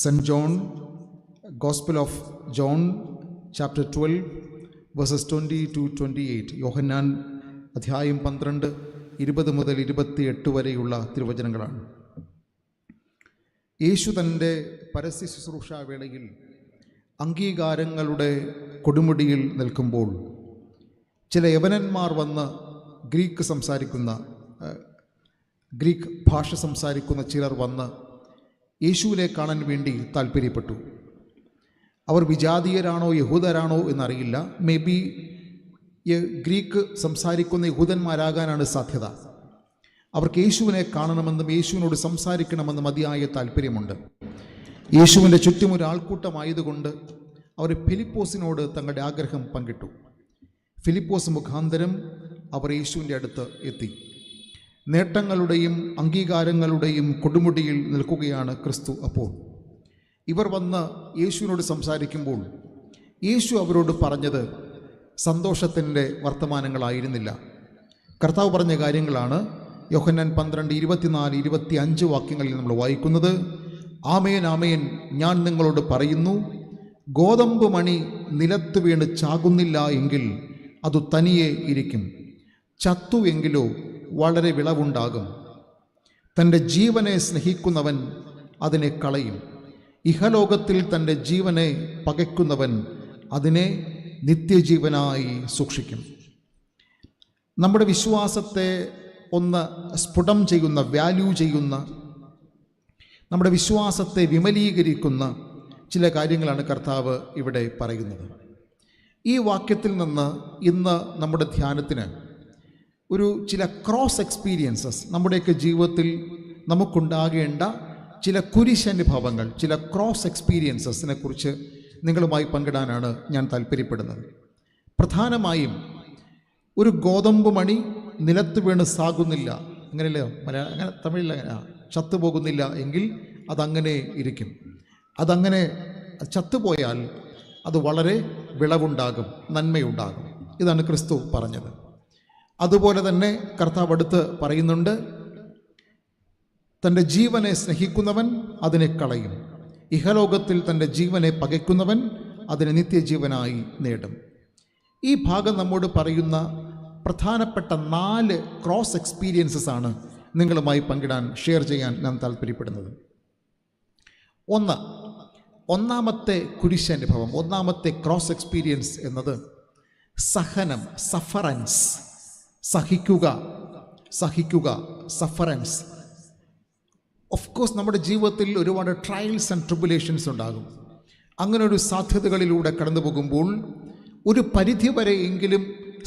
St. John, Gospel of John, chapter 12, verses 20 to 28. യോഹന്നാൻ അധ്യായം 12, 20 മുതൽ 28 വരെയുള്ള തിരുവചനങ്ങളാണ്. യേശു തൻ്റെ പരസ്യ ശുശ്രൂഷാ വേളയിൽ അംഗീകാരങ്ങളുടെ കൊടുമുടിയിൽ നിൽക്കുമ്പോൾ ചില യവനന്മാർ വന്ന് ഗ്രീക്ക് ഭാഷ സംസാരിക്കുന്ന ചിലർ വന്ന് യേശുവിനെ കാണാൻ വേണ്ടി താല്പര്യപ്പെട്ടു. അവർ വിജാതീയരാണോ യഹൂദരാണോ എന്നറിയില്ല. മേ ബി ഗ്രീക്ക് സംസാരിക്കുന്ന യഹൂദന്മാരാകാനാണ് സാധ്യത. അവർക്ക് യേശുവിനെ കാണണമെന്നും യേശുവിനോട് സംസാരിക്കണമെന്നും അതിയായ താല്പര്യമുണ്ട്. യേശുവിൻ്റെ ചുറ്റും ഒരു ആൾക്കൂട്ടമായതുകൊണ്ട് അവർ ഫിലിപ്പോസിനോട് തങ്ങളുടെ ആഗ്രഹം പങ്കിട്ടു. ഫിലിപ്പോസ് മുഖാന്തരം അവർ യേശുവിൻ്റെ അടുത്ത് എത്തി. നേട്ടങ്ങളുടെയും അംഗീകാരങ്ങളുടെയും കൊടുമുടിയിൽ നിൽക്കുകയാണ് ക്രിസ്തു. അപ്പോൾ ഇവർ വന്ന് യേശുവിനോട് സംസാരിക്കുമ്പോൾ യേശു അവരോട് പറഞ്ഞത് സന്തോഷത്തിൻ്റെ വർത്തമാനങ്ങളായിരുന്നില്ല. കർത്താവ് പറഞ്ഞ കാര്യങ്ങളാണ് യോഹന്നാൻ 12, 24, 25 വാക്യങ്ങളിൽ നമ്മൾ വായിക്കുന്നത്. ആമേൻ ആമേൻ, ഞാൻ നിങ്ങളോട് പറയുന്നു, ഗോതമ്പ് മണി നിലത്ത് വീണ് ചാകുന്നില്ല എങ്കിൽ അത് തനിയെ ഇരിക്കും, ചത്തു എങ്കിലോ വളരെ വിളവുണ്ടാകും. തൻ്റെ ജീവനെ സ്നേഹിക്കുന്നവൻ അതിനെ കളയും. ഇഹലോകത്തിൽ തൻ്റെ ജീവനെ പകയ്ക്കുന്നവൻ അതിനെ നിത്യജീവനായി സൂക്ഷിക്കും. നമ്മുടെ വിശ്വാസത്തെ ഒന്ന് സ്ഫുടം ചെയ്യുന്ന, വാല്യൂ ചെയ്യുന്ന, നമ്മുടെ വിശ്വാസത്തെ വിമലീകരിക്കുന്ന ചില കാര്യങ്ങളാണ് കർത്താവ് ഇവിടെ പറയുന്നത്. ഈ വാക്യത്തിൽ നിന്ന് ഇന്ന് നമ്മുടെ ധ്യാനത്തിന് ചില ക്രോസ് എക്സ്പീരിയൻസസ്, നമ്മുടെയൊക്കെ ജീവിതത്തിൽ നമുക്കുണ്ടാകേണ്ട ചില കുരിശനുഭവങ്ങൾ, ചില ക്രോസ് എക്സ്പീരിയൻസസിനെ കുറിച്ച് നിങ്ങളുമായി പങ്കിടാനാണ് ഞാൻ താല്പര്യപ്പെടുന്നത്. പ്രധാനമായും ഒരു ഗോതമ്പ് മണി നിലത്ത് വീണ് സാകുന്നില്ല, അങ്ങനെയല്ലോ അങ്ങനെ തമിഴിൽ അങ്ങനെ ചത്തുപോകുന്നില്ല എങ്കിൽ അതങ്ങനെ ഇരിക്കും. അതങ്ങനെ ചത്തുപോയാൽ അത് വളരെ വിളവുണ്ടാകും, നന്മയുണ്ടാകും. ഇതാണ് ക്രിസ്തു പറഞ്ഞത്. അതുപോലെ തന്നെ കർത്താവ് അടുത്ത് പറയുന്നുണ്ട്, തൻ്റെ ജീവനെ സ്നേഹിക്കുന്നവൻ അതിനെ കളയും, ഇഹലോകത്തിൽ തൻ്റെ ജീവനെ പകയ്ക്കുന്നവൻ അതിനെ നിത്യജീവനായി നേടും. ഈ ഭാഗം നമ്മോട് പറയുന്ന പ്രധാനപ്പെട്ട 4 ക്രോസ് എക്സ്പീരിയൻസസ് ആണ് നിങ്ങളുമായി പങ്കിടാൻ, ഷെയർ ചെയ്യാൻ ഞാൻ താല്പര്യപ്പെടുന്നത്. ഒന്നാമത്തെ കുരിശനുഭവം, ഒന്നാമത്തെ ക്രോസ് എക്സ്പീരിയൻസ് എന്നത് സഹനം, സഫറൻസ്, സഹിക്കുക, സഫറൻസ്. ഓഫ് കോഴ്സ് നമ്മുടെ ജീവിതത്തിൽ ഒരുപാട് ട്രയൽസ് ആൻഡ് ട്രിബുലേഷൻസ് ഉണ്ടാകും. അങ്ങനെ ഒരു സാധ്യതകളിലൂടെ കടന്നു പോകുമ്പോൾ ഒരു പരിധിവരെയെങ്കിലും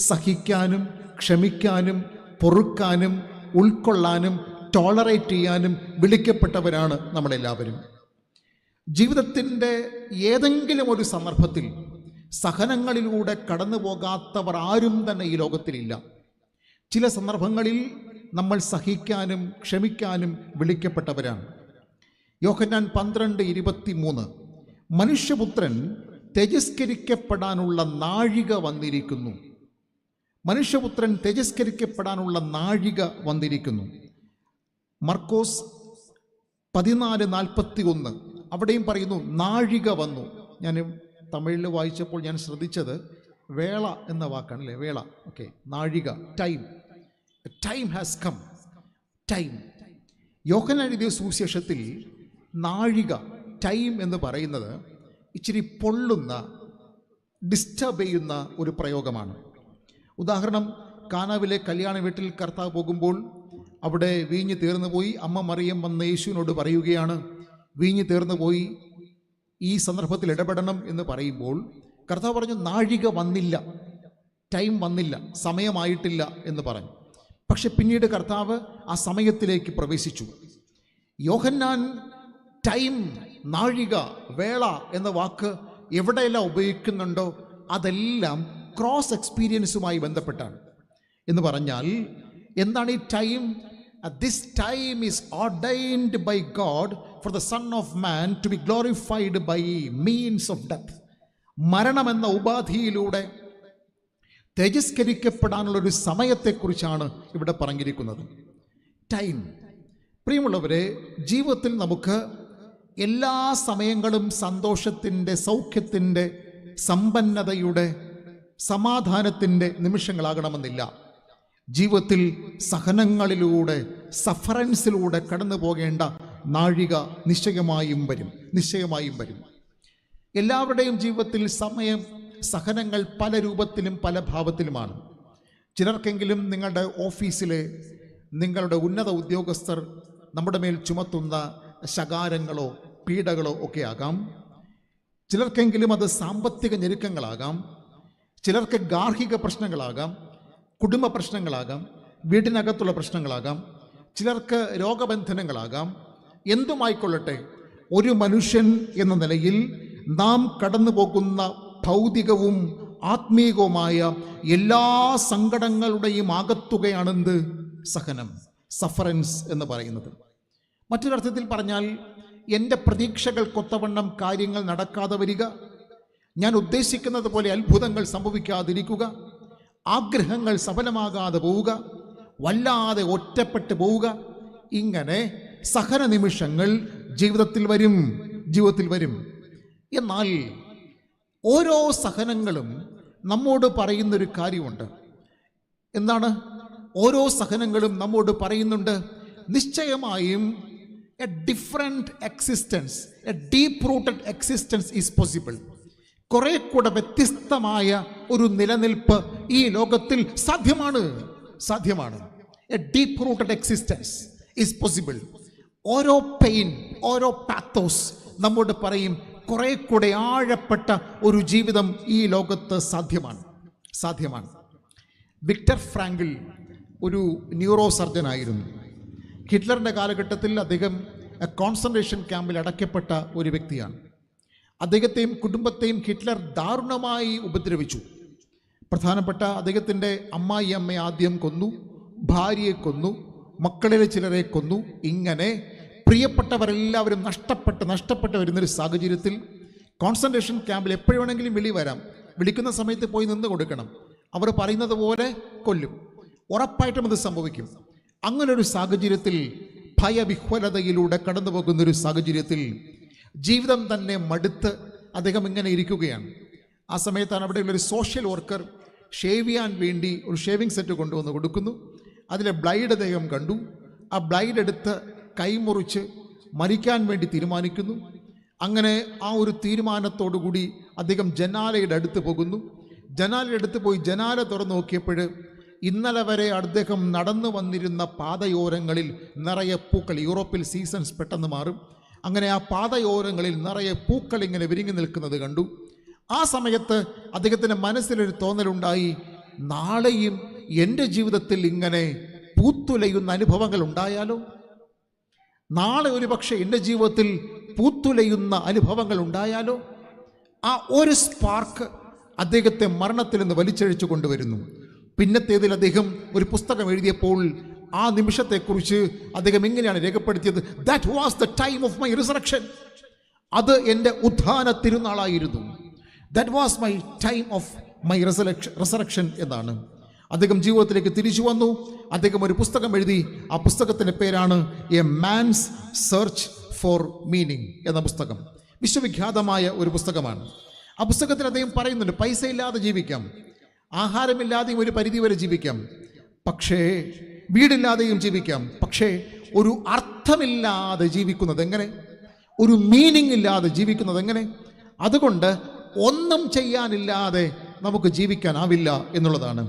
സഹിക്കാനും ക്ഷമിക്കാനും പൊറുക്കാനും ഉൾക്കൊള്ളാനും ടോളറേറ്റ് ചെയ്യാനും വിളിക്കപ്പെട്ടവരാണ് നമ്മളെല്ലാവരും. ജീവിതത്തിൻ്റെ ഏതെങ്കിലും ഒരു സന്ദർഭത്തിൽ സഹനങ്ങളിലൂടെ കടന്നു പോകാത്തവർ ആരും തന്നെ ഈ ലോകത്തിലില്ല. ചില സന്ദർഭങ്ങളിൽ നമ്മൾ സഹിക്കാനും ക്ഷമിക്കാനും വിളിക്കപ്പെട്ടവരാണ്. യോഹന്നാൻ 12, 23, മനുഷ്യപുത്രൻ തിരസ്കരിക്കപ്പെടാനുള്ള നാഴിക വന്നിരിക്കുന്നു. മനുഷ്യപുത്രൻ തിരസ്കരിക്കപ്പെടാനുള്ള നാഴിക വന്നിരിക്കുന്നു. മർക്കോസ് 14:41 അവിടെയും പറയുന്നു നാഴിക വന്നു. ഞാൻ തമിഴിൽ വായിച്ചപ്പോൾ ഞാൻ ശ്രദ്ധിച്ചത് വേള എന്ന വാക്കാണ്, അല്ലേ? വേള, ഓക്കെ. നാഴിക, ടൈം ഹാസ് കം, ടൈം. യോഹന്നാൻ എഴുതിയ സുവിശേഷത്തിൽ നാഴിക, ടൈം എന്ന് പറയുന്നത് ഇച്ചിരി പൊള്ളുന്ന, ഡിസ്റ്റർബ് ചെയ്യുന്ന ഒരു പ്രയോഗമാണ്. ഉദാഹരണം, കാനാവിലെ കല്യാണ വീട്ടിൽ കർത്താവ് പോകുമ്പോൾ അവിടെ വീഞ്ഞ് തീർന്നു പോയി. അമ്മ മറിയം വന്ന് യേശുവിനോട് പറയുകയാണ്, വീഞ്ഞ് തീർന്നു പോയി, ഈ സന്ദർഭത്തിൽ ഇടപെടണം എന്ന് പറയുമ്പോൾ കർത്താവ് പറഞ്ഞു നാഴിക വന്നില്ല, ടൈം വന്നില്ല, സമയമായിട്ടില്ല എന്ന് പറഞ്ഞു. പക്ഷെ പിന്നീട് കർത്താവ് ആ സമയത്തിലേക്ക് പ്രവേശിച്ചു. യോഹന്നാൻ ടൈം, നാഴിക, വേള എന്ന വാക്ക് എവിടെയെല്ലാം ഉപയോഗിക്കുന്നുണ്ടോ അതെല്ലാം ക്രോസ് എക്സ്പീരിയൻസുമായി ബന്ധപ്പെട്ടാണ്. എന്ന് പറഞ്ഞാൽ എന്താണ് ഈ time? This time is ordained by God for the Son of Man to be glorified by means of death. മരണമെന്ന ഉപാധിയിലൂടെ തിരസ്കരിക്കപ്പെടാനുള്ളൊരു സമയത്തെക്കുറിച്ചാണ് ഇവിടെ പറഞ്ഞിരിക്കുന്നത്. ടൈം. പ്രിയമുള്ളവരെ, ജീവിതത്തിൽ നമുക്ക് എല്ലാ സമയങ്ങളും സന്തോഷത്തിൻ്റെ, സൗഖ്യത്തിൻ്റെ, സമ്പന്നതയുടെ, സമാധാനത്തിൻ്റെ നിമിഷങ്ങളാകണമെന്നില്ല. ജീവിതത്തിൽ സഹനങ്ങളിലൂടെ, സഫറൻസിലൂടെ കടന്നു പോകേണ്ട നാഴിക നിശ്ചയമായും വരും. എല്ലാവരുടെയും ജീവിതത്തിൽ സഹനങ്ങൾ പല രൂപത്തിലും പല ഭാവത്തിലുമാണ്. ചിലർക്കെങ്കിലും നിങ്ങളുടെ ഓഫീസിലെ നിങ്ങളുടെ ഉന്നത ഉദ്യോഗസ്ഥർ നമ്മുടെ മേൽ ചുമത്തുന്ന ശകാരങ്ങളോ പീഡകളോ ഒക്കെ ആകാം. ചിലർക്കെങ്കിലും അത് സാമ്പത്തിക ഞെരുക്കങ്ങളാകാം. ചിലർക്ക് ഗാർഹിക പ്രശ്നങ്ങളാകാം, കുടുംബ പ്രശ്നങ്ങളാകാം, വീടിനകത്തുള്ള പ്രശ്നങ്ങളാകാം, ചിലർക്ക് രോഗബന്ധനങ്ങളാകാം. എന്തുമായിക്കൊള്ളട്ടെ, ഒരു മനുഷ്യൻ എന്ന നിലയിൽ നാം കടന്നു പോകുന്ന ഭൗതികവും ആത്മീയവുമായ എല്ലാ സങ്കടങ്ങളുടെയും ആകത്തുകയാണെന്ത്? സഹനം, സഫറൻസ് എന്ന് പറയുന്നത്. മറ്റൊരർത്ഥത്തിൽ പറഞ്ഞാൽ, എൻ്റെ പ്രതീക്ഷകൾക്കൊത്തവണ്ണം കാര്യങ്ങൾ നടക്കാതെ വരിക, ഞാൻ ഉദ്ദേശിക്കുന്നത് പോലെ അത്ഭുതങ്ങൾ സംഭവിക്കാതിരിക്കുക, ആഗ്രഹങ്ങൾ സഫലമാകാതെ പോവുക, വല്ലാതെ ഒറ്റപ്പെട്ടു പോവുക, ഇങ്ങനെ സഹന നിമിഷങ്ങൾ ജീവിതത്തിൽ വരും. എന്നാൽ ഓരോ സഹനങ്ങളും നമ്മോട് പറയുന്നൊരു കാര്യമുണ്ട്. എന്താണ്? ഓരോ സഹനങ്ങളും നമ്മോട് പറയുന്നുണ്ട്, നിശ്ചയമായും A different existence, A deep rooted existence is possible. കുറെ കൂടെ വ്യത്യസ്തമായ ഒരു നിലനിൽപ്പ് ഈ ലോകത്തിൽ സാധ്യമാണ്. A deep rooted existence is possible. ഓരോ പെയിൻ, ഓരോ പാത്തോസ് നമ്മോട് പറയും, കുറെ കൂടെ ആഴപ്പെട്ട ഒരു ജീവിതം ഈ ലോകത്ത് സാധ്യമാണ്. വിക്ടർ ഫ്രാങ്കിൾ ഒരു ന്യൂറോ സർജനായിരുന്നു. ഹിറ്റ്ലറിൻ്റെ കാലഘട്ടത്തിൽ അദ്ദേഹം കോൺസെൻട്രേഷൻ ക്യാമ്പിൽ അടയ്ക്കപ്പെട്ട ഒരു വ്യക്തിയാണ്. അദ്ദേഹത്തെയും കുടുംബത്തെയും ഹിറ്റ്ലർ ദാരുണമായി ഉപദ്രവിച്ചു. പ്രധാനപ്പെട്ട അദ്ദേഹത്തിൻ്റെ അമ്മായിയമ്മയെ ആദ്യം കൊന്നു, ഭാര്യയെ കൊന്നു, മക്കളിലെ ചിലരെ കൊന്നു. ഇങ്ങനെ പ്രിയപ്പെട്ടവരെല്ലാവരും നഷ്ടപ്പെട്ട് വരുന്നൊരു സാഹചര്യത്തിൽ കോൺസെൻട്രേഷൻ ക്യാമ്പിൽ എപ്പോഴും വേണമെങ്കിലും വിളിക്കുന്ന സമയത്ത് പോയി നിന്ന് കൊടുക്കണം. അവർ പറയുന്നത് പോലെ കൊല്ലും, ഉറപ്പായിട്ടും അത് സംഭവിക്കും. അങ്ങനൊരു സാഹചര്യത്തിൽ, ഭയവിഹ്വലതയിലൂടെ കടന്നു പോകുന്നൊരു സാഹചര്യത്തിൽ, ജീവിതം തന്നെ മടുത്ത് അദ്ദേഹം ഇങ്ങനെ ഇരിക്കുകയാണ്. ആ സമയത്താണ് അവിടെയുള്ളൊരു സോഷ്യൽ വർക്കർ ഷേവ് ചെയ്യാൻ വേണ്ടി ഒരു ഷേവിംഗ് സെറ്റ് കൊണ്ടുവന്ന് കൊടുക്കുന്നു. അതിലെ ബ്ലൈഡ് അദ്ദേഹം കണ്ടു. ആ ബ്ലൈഡ് എടുത്ത് കൈമുറിച്ച് മരിക്കാൻ വേണ്ടി തീരുമാനിക്കുന്നു. അങ്ങനെ ആ ഒരു തീരുമാനത്തോടുകൂടി അദ്ദേഹം ജനാലയുടെ അടുത്ത് പോകുന്നു. ജനാലയുടെ അടുത്ത് പോയി ജനാല തുറന്നു നോക്കിയപ്പോൾ ഇന്നലെ വരെ അദ്ദേഹം നടന്നു വന്നിരുന്ന പാതയോരങ്ങളിൽ നിറയെ പൂക്കൾ. യൂറോപ്പിൽ സീസൺസ് പെട്ടെന്ന് മാറും. അങ്ങനെ ആ പാതയോരങ്ങളിൽ നിറയെ പൂക്കൾ ഇങ്ങനെ വിരിഞ്ഞു നിൽക്കുന്നത് കണ്ടു. ആ സമയത്ത് അദ്ദേഹത്തിൻ്റെ മനസ്സിലൊരു തോന്നലുണ്ടായി, നാളെയും എൻ്റെ ജീവിതത്തിൽ ഇങ്ങനെ പൂത്തുലയുന്ന അനുഭവങ്ങൾ ഉണ്ടായാലോ? നാളെ ഒരു പക്ഷേ എൻ്റെ ജീവിതത്തിൽ പൂത്തുലയുന്ന അനുഭവങ്ങൾ ഉണ്ടായാലോ? ആ ഒരു സ്പാർക്ക് അദ്ദേഹത്തെ മരണത്തിൽ നിന്ന് വലിച്ചഴിച്ചു കൊണ്ടുവരുന്നു. പിന്നത്തേതിൽ അദ്ദേഹം ഒരു പുസ്തകം എഴുതിയപ്പോൾ ആ നിമിഷത്തെക്കുറിച്ച് അദ്ദേഹം എങ്ങനെയാണ് രേഖപ്പെടുത്തിയത്? That was the time of my resurrection. അത് എൻ്റെ ഉത്ഥാന തിരുനാളായിരുന്നു. That was my time of my resurrection എന്നാണ്. അദ്ദേഹം ജീവിതത്തിലേക്ക് തിരിച്ചു വന്നു. അദ്ദേഹം ഒരു പുസ്തകം എഴുതി. ആ പുസ്തകത്തിൻ്റെ പേരാണ് A man's search for meaning എന്ന പുസ്തകം. വിശ്വവിഖ്യാതമായ ഒരു പുസ്തകമാണ്. ആ പുസ്തകത്തിൽ അദ്ദേഹം പറയുന്നുണ്ട്, പൈസ ഇല്ലാതെ ജീവിക്കാം, ആഹാരമില്ലാതെയും ഒരു പരിധിവരെ ജീവിക്കാം, പക്ഷേ വീടില്ലാതെയും ജീവിക്കാം, പക്ഷേ ഒരു അർത്ഥമില്ലാതെ ജീവിക്കുന്നത് എങ്ങനെ? ഒരു മീനിങ് ഇല്ലാതെ ജീവിക്കുന്നത് എങ്ങനെ? അതുകൊണ്ട് ഒന്നും ചെയ്യാനില്ലാതെ നമുക്ക് ജീവിക്കാനാവില്ല എന്നുള്ളതാണ്.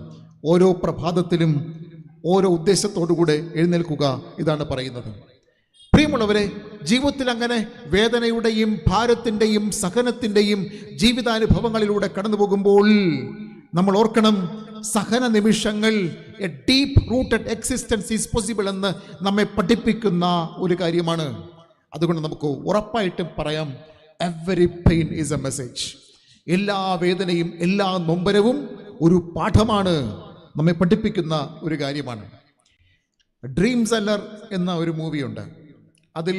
ഓരോ പ്രഭാതത്തിലും ഓരോ ഉദ്ദേശത്തോടുകൂടെ എഴുന്നേൽക്കുക, ഇതാണ് പറയുന്നത്. പ്രിയമുള്ളവരെ, ജീവിതത്തിൽ അങ്ങനെ വേദനയുടെയും ഭാരത്തിൻ്റെയും സഹനത്തിൻ്റെയും ജീവിതാനുഭവങ്ങളിലൂടെ കടന്നു പോകുമ്പോൾ നമ്മൾ ഓർക്കണം, സഹന നിമിഷങ്ങൾ A deep rooted existence is possible എന്ന് നമ്മെ പഠിപ്പിക്കുന്ന ഒരു കാര്യമാണ്. അതുകൊണ്ട് നമുക്ക് ഉറപ്പായിട്ടും പറയാം, every pain is A message. എല്ലാ വേദനയും എല്ലാ നൊമ്പരവും ഒരു പാഠമാണ്, നമ്മെ പഠിപ്പിക്കുന്ന ഒരു കാര്യമാണ്. ഡ്രീം സെല്ലർ എന്ന ഒരു മൂവിയുണ്ട്. അതിൽ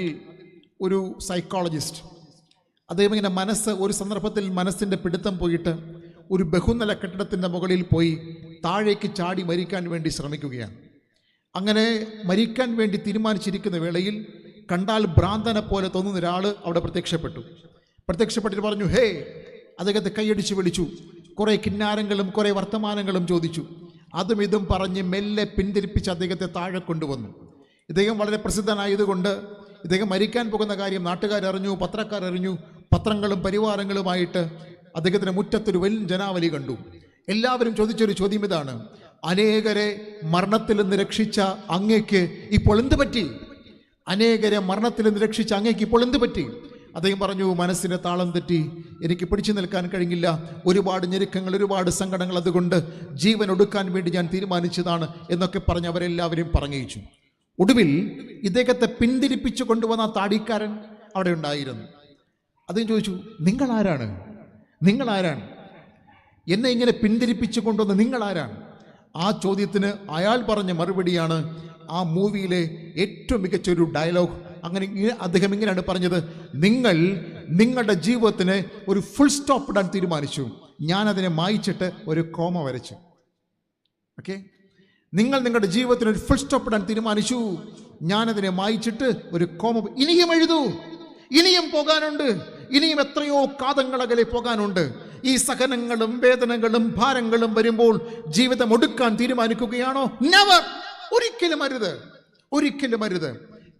ഒരു സൈക്കോളജിസ്റ്റ്, അദ്ദേഹം ഇങ്ങനെ ഒരു സന്ദർഭത്തിൽ മനസ്സിൻ്റെ പിടുത്തം പോയിട്ട് ഒരു ബഹുനില കെട്ടിടത്തിൻ്റെ മുകളിൽ പോയി താഴേക്ക് ചാടി മരിക്കാൻ വേണ്ടി ശ്രമിക്കുകയാണ്. അങ്ങനെ മരിക്കാൻ വേണ്ടി തീരുമാനിച്ചിരിക്കുന്ന വേളയിൽ കണ്ടാൽ ഭ്രാന്തനെ പോലെ തോന്നുന്ന ഒരാൾ അവിടെ പ്രത്യക്ഷപ്പെട്ടിട്ട് പറഞ്ഞു, ഹേ. അദ്ദേഹത്തെ കൈയടിച്ച് വിളിച്ചു. കുറേ കിന്നാരങ്ങളും കുറേ വർത്തമാനങ്ങളും ചോദിച്ചു. അതും ഇതും പറഞ്ഞ് മെല്ലെ പിന്തിരിപ്പിച്ച് അദ്ദേഹത്തെ താഴെ കൊണ്ടുവന്നു. ഇദ്ദേഹം വളരെ പ്രസിദ്ധനായതുകൊണ്ട് ഇദ്ദേഹം മരിക്കാൻ പോകുന്ന കാര്യം നാട്ടുകാരറിഞ്ഞു, പത്രക്കാരറിഞ്ഞു. പത്രങ്ങളും പരിവാരങ്ങളുമായിട്ട് അദ്ദേഹത്തിൻ്റെ മുറ്റത്തൊരു വലിയ ജനാവലി കണ്ടു. എല്ലാവരും ചോദിച്ചൊരു ചോദ്യം ഇതാണ്: അനേകരെ മരണത്തിൽ നിന്ന് രക്ഷിച്ച അങ്ങേക്ക് ഇപ്പോൾ എന്ത് പറ്റി? അനേകരെ മരണത്തിൽ നിന്ന് രക്ഷിച്ച അങ്ങേക്ക് ഇപ്പോൾ എന്ത് പറ്റി? അദ്ദേഹം പറഞ്ഞു, മനസ്സിന് താളം തെറ്റി, എനിക്ക് പിടിച്ചു നിൽക്കാൻ കഴിഞ്ഞില്ല, ഒരുപാട് ഞെരുക്കങ്ങൾ, ഒരുപാട് സങ്കടങ്ങൾ, അതുകൊണ്ട് ജീവൻ ഒടുക്കാൻ വേണ്ടി ഞാൻ തീരുമാനിച്ചതാണ് എന്നൊക്കെ പറഞ്ഞ് അവരെല്ലാവരും പറഞ്ഞയിച്ചു. ഒടുവിൽ ഇദ്ദേഹത്തെ പിന്തിരിപ്പിച്ചു കൊണ്ടുവന്ന താടിക്കാരൻ അവിടെ ഉണ്ടായിരുന്നു. അദ്ദേഹം ചോദിച്ചു, നിങ്ങളാരാണ്? എന്നെ ഇങ്ങനെ പിന്തിരിപ്പിച്ചു കൊണ്ടുവന്ന നിങ്ങളാരാണ്? ആ ചോദ്യത്തിന് അയാൾ പറഞ്ഞ മറുപടിയാണ് ആ മൂവിയിലെ ഏറ്റവും മികച്ചൊരു ഡയലോഗ്. അദ്ദേഹം ഇങ്ങനെയാണ് പറഞ്ഞത്: നിങ്ങളുടെ ജീവിതത്തിന് ഒരു ഫുൾ സ്റ്റോപ്പ് ഇടാൻ തീരുമാനിച്ചു, ഞാനതിനെ മായ്ച്ചിട്ട് ഒരു കോമ വരച്ചു. ഓക്കെ, നിങ്ങളുടെ ജീവിതത്തിന് ഒരു ഫുൾ സ്റ്റോപ്പ് ഇടാൻ തീരുമാനിച്ചു, ഞാനതിനെ മായ്ച്ചിട്ട് ഒരു കോമ. ഇനിയും എഴുതൂ, ഇനിയും പോകാനുണ്ട്, ഇനിയും എത്രയോ കാതങ്ങളകലെ പോകാനുണ്ട്. ഈ സഹനങ്ങളും വേദനകളും ഭാരങ്ങളും വരുമ്പോൾ ജീവിതം ഒടുക്കാൻ തീരുമാനിക്കുകയാണോ? നെവർ, ഒരിക്കലും അരുത്.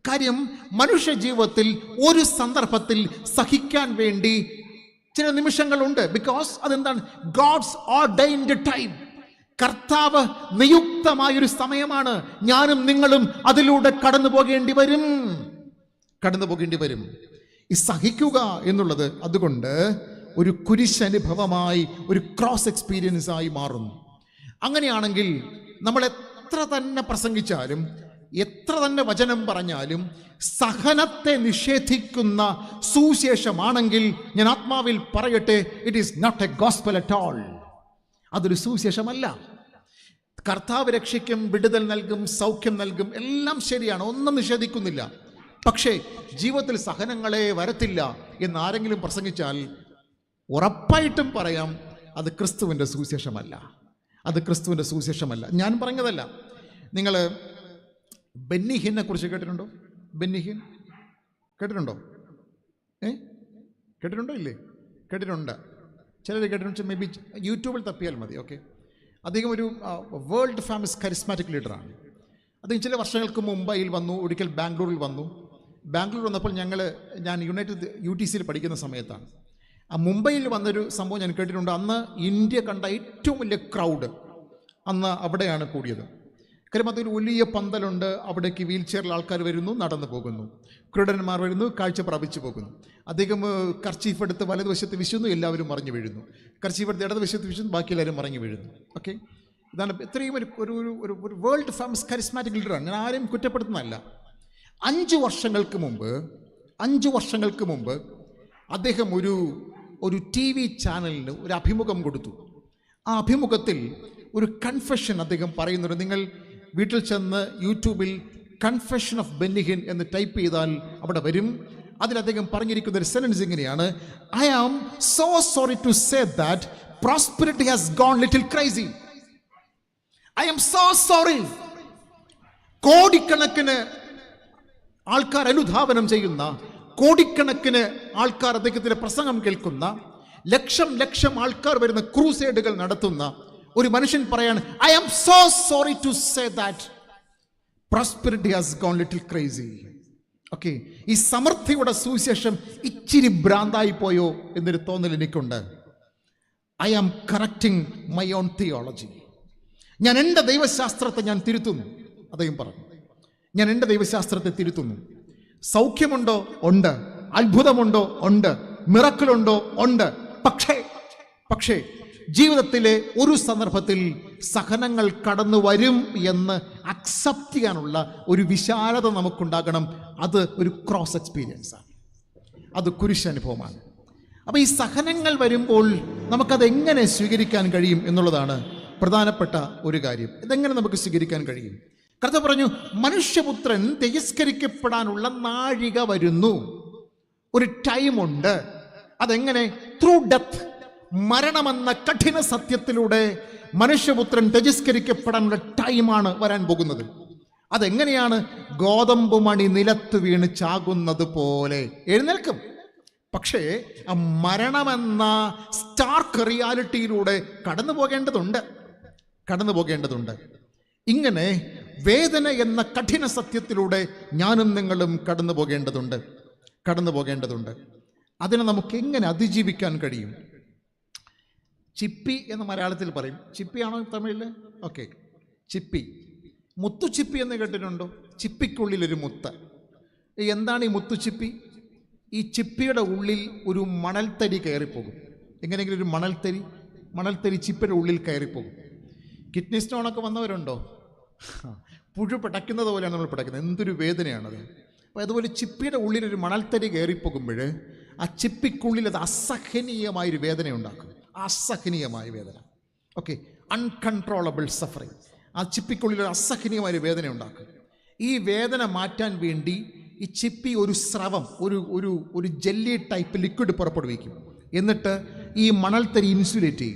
കാര്യം, മനുഷ്യ ജീവിതത്തിൽ ഒരു സന്ദർഭത്തിൽ സഹിക്കാൻ വേണ്ടി ചില നിമിഷങ്ങളുണ്ട്. ബിക്കോസ് അതെന്താണ്? God's ordained time. കർത്താവ് നിയുക്തമായൊരു സമയമാണ്. ഞാനും നിങ്ങളും അതിലൂടെ കടന്നു പോകേണ്ടി വരും. ഈ സഹിക്കുക എന്നുള്ളത് അതുകൊണ്ട് ഒരു കുരിശനുഭവമായി, ഒരു ക്രോസ് എക്സ്പീരിയൻസ് ആയി മാറുന്നു. അങ്ങനെയാണെങ്കിൽ നമ്മൾ എത്ര തന്നെ പ്രസംഗിച്ചാലും, എത്ര തന്നെ വചനം പറഞ്ഞാലും, സഹനത്തെ നിഷേധിക്കുന്ന സുവിശേഷമാണെങ്കിൽ ഞാൻ ആത്മാവിൽ പറയട്ടെ, it is not a gospel at all. അതൊരു സുവിശേഷമല്ല. കർത്താവ് രക്ഷിക്കും, വിടുതൽ നൽകും, സൗഖ്യം നൽകും, എല്ലാം ശരിയാണ്, ഒന്നും നിഷേധിക്കുന്നില്ല. പക്ഷേ ജീവിതത്തിൽ സഹനങ്ങളെ വരത്തില്ല എന്ന് ആരെങ്കിലും പ്രസംഗിച്ചാൽ ഉറപ്പായിട്ടും പറയാം, അത് ക്രിസ്തുവിൻ്റെ സുവിശേഷമല്ല. ഞാൻ പറഞ്ഞതല്ല. നിങ്ങൾ ബെന്നി ഹിന്നെ കുറിച്ച് കേട്ടിട്ടുണ്ടോ? ബെന്നി ഹിൻ കേട്ടിട്ടുണ്ടോ? കേട്ടിട്ടുണ്ടോ? ഇല്ലേ? കേട്ടിട്ടുണ്ട്. ചിലർ കേട്ടിട്ടുണ്ട്. മേ ബി യൂട്യൂബിൽ തപ്പിയാൽ മതി. ഓക്കെ, അദ്ദേഹം ഒരു വേൾഡ് ഫേമസ് കരിസ്മാറ്റിക് ലീഡറാണ്. അദ്ദേഹം ചില വർഷങ്ങൾക്ക് മുംബൈയിൽ വന്നു, ഒരിക്കൽ ബാംഗ്ലൂരിൽ വന്നു. ബാംഗ്ലൂർ വന്നപ്പോൾ ഞാൻ യുണൈറ്റഡ് UTCയിൽ പഠിക്കുന്ന സമയത്താണ്. ആ മുംബൈയിൽ വന്നൊരു സംഭവം ഞാൻ കേട്ടിട്ടുണ്ട്. അന്ന് ഇന്ത്യ കണ്ട ഏറ്റവും വലിയ ക്രൗഡ് അന്ന് അവിടെയാണ് കൂടിയത്. കാര്യം അതൊരു വലിയ പന്തലുണ്ട്, അവിടേക്ക് വീൽ ചെയറിൽ ആൾക്കാർ വരുന്നു, നടന്നു പോകുന്നു, ക്രീഡന്മാർ വരുന്നു, കാഴ്ച പ്രാപിച്ചു പോകുന്നു. അദ്ദേഹം കർച്ചീഫ് എടുത്ത് വലതുവശത്ത് വിശുന്നു, എല്ലാവരും മറിഞ്ഞു വീഴുന്നു. കർച്ചീഫ് എടുത്ത് ഇടതുവശത്ത് വിശുന്നു, ബാക്കി എല്ലാവരും മറിഞ്ഞു വീഴുന്നു. ഓക്കെ, ഇതാണ് ഇത്രയും ഒരു വേൾഡ് ഫേമസ് കരിസ്മാറ്റിക് ലീഡറാണ്. ഞാൻ ആരെയും കുറ്റപ്പെടുത്തുന്നതല്ല. 5 വർഷങ്ങൾക്ക് മുമ്പ് അദ്ദേഹം ഒരു TV ചാനലിന് ഒരു അഭിമുഖം കൊടുത്തു. ആ അഭിമുഖത്തിൽ ഒരു കൺഫെഷൻ അദ്ദേഹം പറയുന്നുണ്ട്. നിങ്ങൾ വീട്ടിൽ ചെന്ന് യൂട്യൂബിൽ കൺഫെഷൻ ഓഫ് ബെന്നി ഹിൻ എന്ന് ടൈപ്പ് ചെയ്താൽ അവിടെ വരും. അതിൽ അദ്ദേഹം പറഞ്ഞിരിക്കുന്ന ഒരു സെന്റൻസ് ഇങ്ങനെയാണ്: I am so sorry to say that prosperity has gone little crazy. I am so sorry. കോടിക്കണക്കിന് ആൾക്കാർ അനുധാവനം ചെയ്യുന്ന, കോടിക്കണക്കിന് ആൾക്കാർ അദ്ദേഹത്തിന്റെ പ്രസംഗം കേൾക്കുന്ന, ലക്ഷം ആൾക്കാർ വരുന്ന ക്രൂസേഡുകൾ നടത്തുന്ന ഒരു മനുഷ്യൻ പറയാണ്, I am so sorry to say that prosperity has gone little crazy. Okay, ഈ സമൃദ്ധിയുടെ സുവിശേഷം ഇച്ചിരി ഭ്രാന്തായി പോയോ എന്നൊരു തോന്നൽ എനിക്കുണ്ട്. I am correcting my own theology. ഞാൻ എൻ്റെ ദൈവശാസ്ത്രത്തെ ഞാൻ തിരുത്തുന്നു. അദ്ദേഹം പറഞ്ഞു, ഞാൻ എൻ്റെ ദൈവശാസ്ത്രത്തെ തിരുത്തുന്നു. സൗഖ്യമുണ്ടോ? ഉണ്ട്. അത്ഭുതമുണ്ടോ? ഉണ്ട്. മിറക്കിളുണ്ടോ? ഉണ്ട്. പക്ഷേ ജീവിതത്തിലെ ഒരു സന്ദർഭത്തിൽ സഹനങ്ങൾ കടന്നു വരും എന്ന് അക്സെപ്റ്റ് ചെയ്യാനുള്ള ഒരു വിശാലത നമുക്കുണ്ടാകണം. അത് ഒരു ക്രോസ് എക്സ്പീരിയൻസ് ആണ്, അത് കുരിശനുഭവമാണ്. അപ്പോൾ ഈ സഹനങ്ങൾ വരുമ്പോൾ നമുക്കതെങ്ങനെ സ്വീകരിക്കാൻ കഴിയും എന്നുള്ളതാണ് പ്രധാനപ്പെട്ട ഒരു കാര്യം. ഇതെങ്ങനെ നമുക്ക് സ്വീകരിക്കാൻ കഴിയും? കർത്താവ് പറഞ്ഞു, മനുഷ്യപുത്രൻ തിരസ്കരിക്കപ്പെടാനുള്ള നാഴിക വരുന്നു, ഒരു ടൈമുണ്ട്. അതെങ്ങനെ? ത്രൂ ഡെത്ത്, മരണമെന്ന കഠിന സത്യത്തിലൂടെ മനുഷ്യപുത്രൻ തിരസ്കരിക്കപ്പെടാനുള്ള ടൈമാണ് വരാൻ പോകുന്നത്. അതെങ്ങനെയാണ്? ഗോതമ്പ് മണി നിലത്ത് വീണ് ചാകുന്നത് പോലെ എഴുന്നേൽക്കും. പക്ഷേ ആ മരണമെന്ന സ്റ്റാർക്ക് റിയാലിറ്റിയിലൂടെ കടന്നു പോകേണ്ടതുണ്ട്. ഇങ്ങനെ വേദന എന്ന കഠിന സത്യത്തിലൂടെ ഞാനും നിങ്ങളും കടന്നു പോകേണ്ടതുണ്ട്. അതിനെ നമുക്ക് എങ്ങനെ അതിജീവിക്കാൻ കഴിയും? ചിപ്പി എന്ന് മലയാളത്തിൽ പറയും. ചിപ്പിയാണോ തമിഴിൽ? ഓക്കെ, ചിപ്പി. മുത്തുച്ചിപ്പി എന്ന് കേട്ടിട്ടുണ്ടോ? ചിപ്പിക്കുള്ളിലൊരു മുത്ത്. എന്താണ് ഈ മുത്തുച്ചിപ്പി? ഈ ചിപ്പിയുടെ ഉള്ളിൽ ഒരു മണൽത്തരി കയറിപ്പോകും. എങ്ങനെയെങ്കിലും ഒരു മണൽത്തരി ചിപ്പിയുടെ ഉള്ളിൽ കയറിപ്പോകും. കിഡ്നി സ്റ്റോണൊക്കെ വന്നവരുണ്ടോ? പുഴു പടയ്ക്കുന്നത് പോലെയാണ് നമ്മൾ പടയ്ക്കുന്നത്. എന്തൊരു വേദനയാണത്. അപ്പോൾ അതുപോലെ ചിപ്പിയുടെ ഉള്ളിലൊരു മണൽത്തരി കയറിപ്പോകുമ്പോൾ ആ ചിപ്പിക്കുള്ളിൽ അത് അസഹനീയമായൊരു വേദന ഉണ്ടാക്കും. അസഹനീയമായ വേദന. Okay, uncontrollable suffering. ആ ചിപ്പിക്കുള്ളിൽ ഒരു അസഹനീയമായൊരു വേദന ഉണ്ടാക്കും. ഈ വേദന മാറ്റാൻ വേണ്ടി ഈ ചിപ്പി ഒരു സ്രവം, ഒരു ജെല്ലി ടൈപ്പ് ലിക്വിഡ് പുറപ്പെടുവിക്കും. എന്നിട്ട് ഈ മണൽത്തരി ഇൻസുലേറ്റ്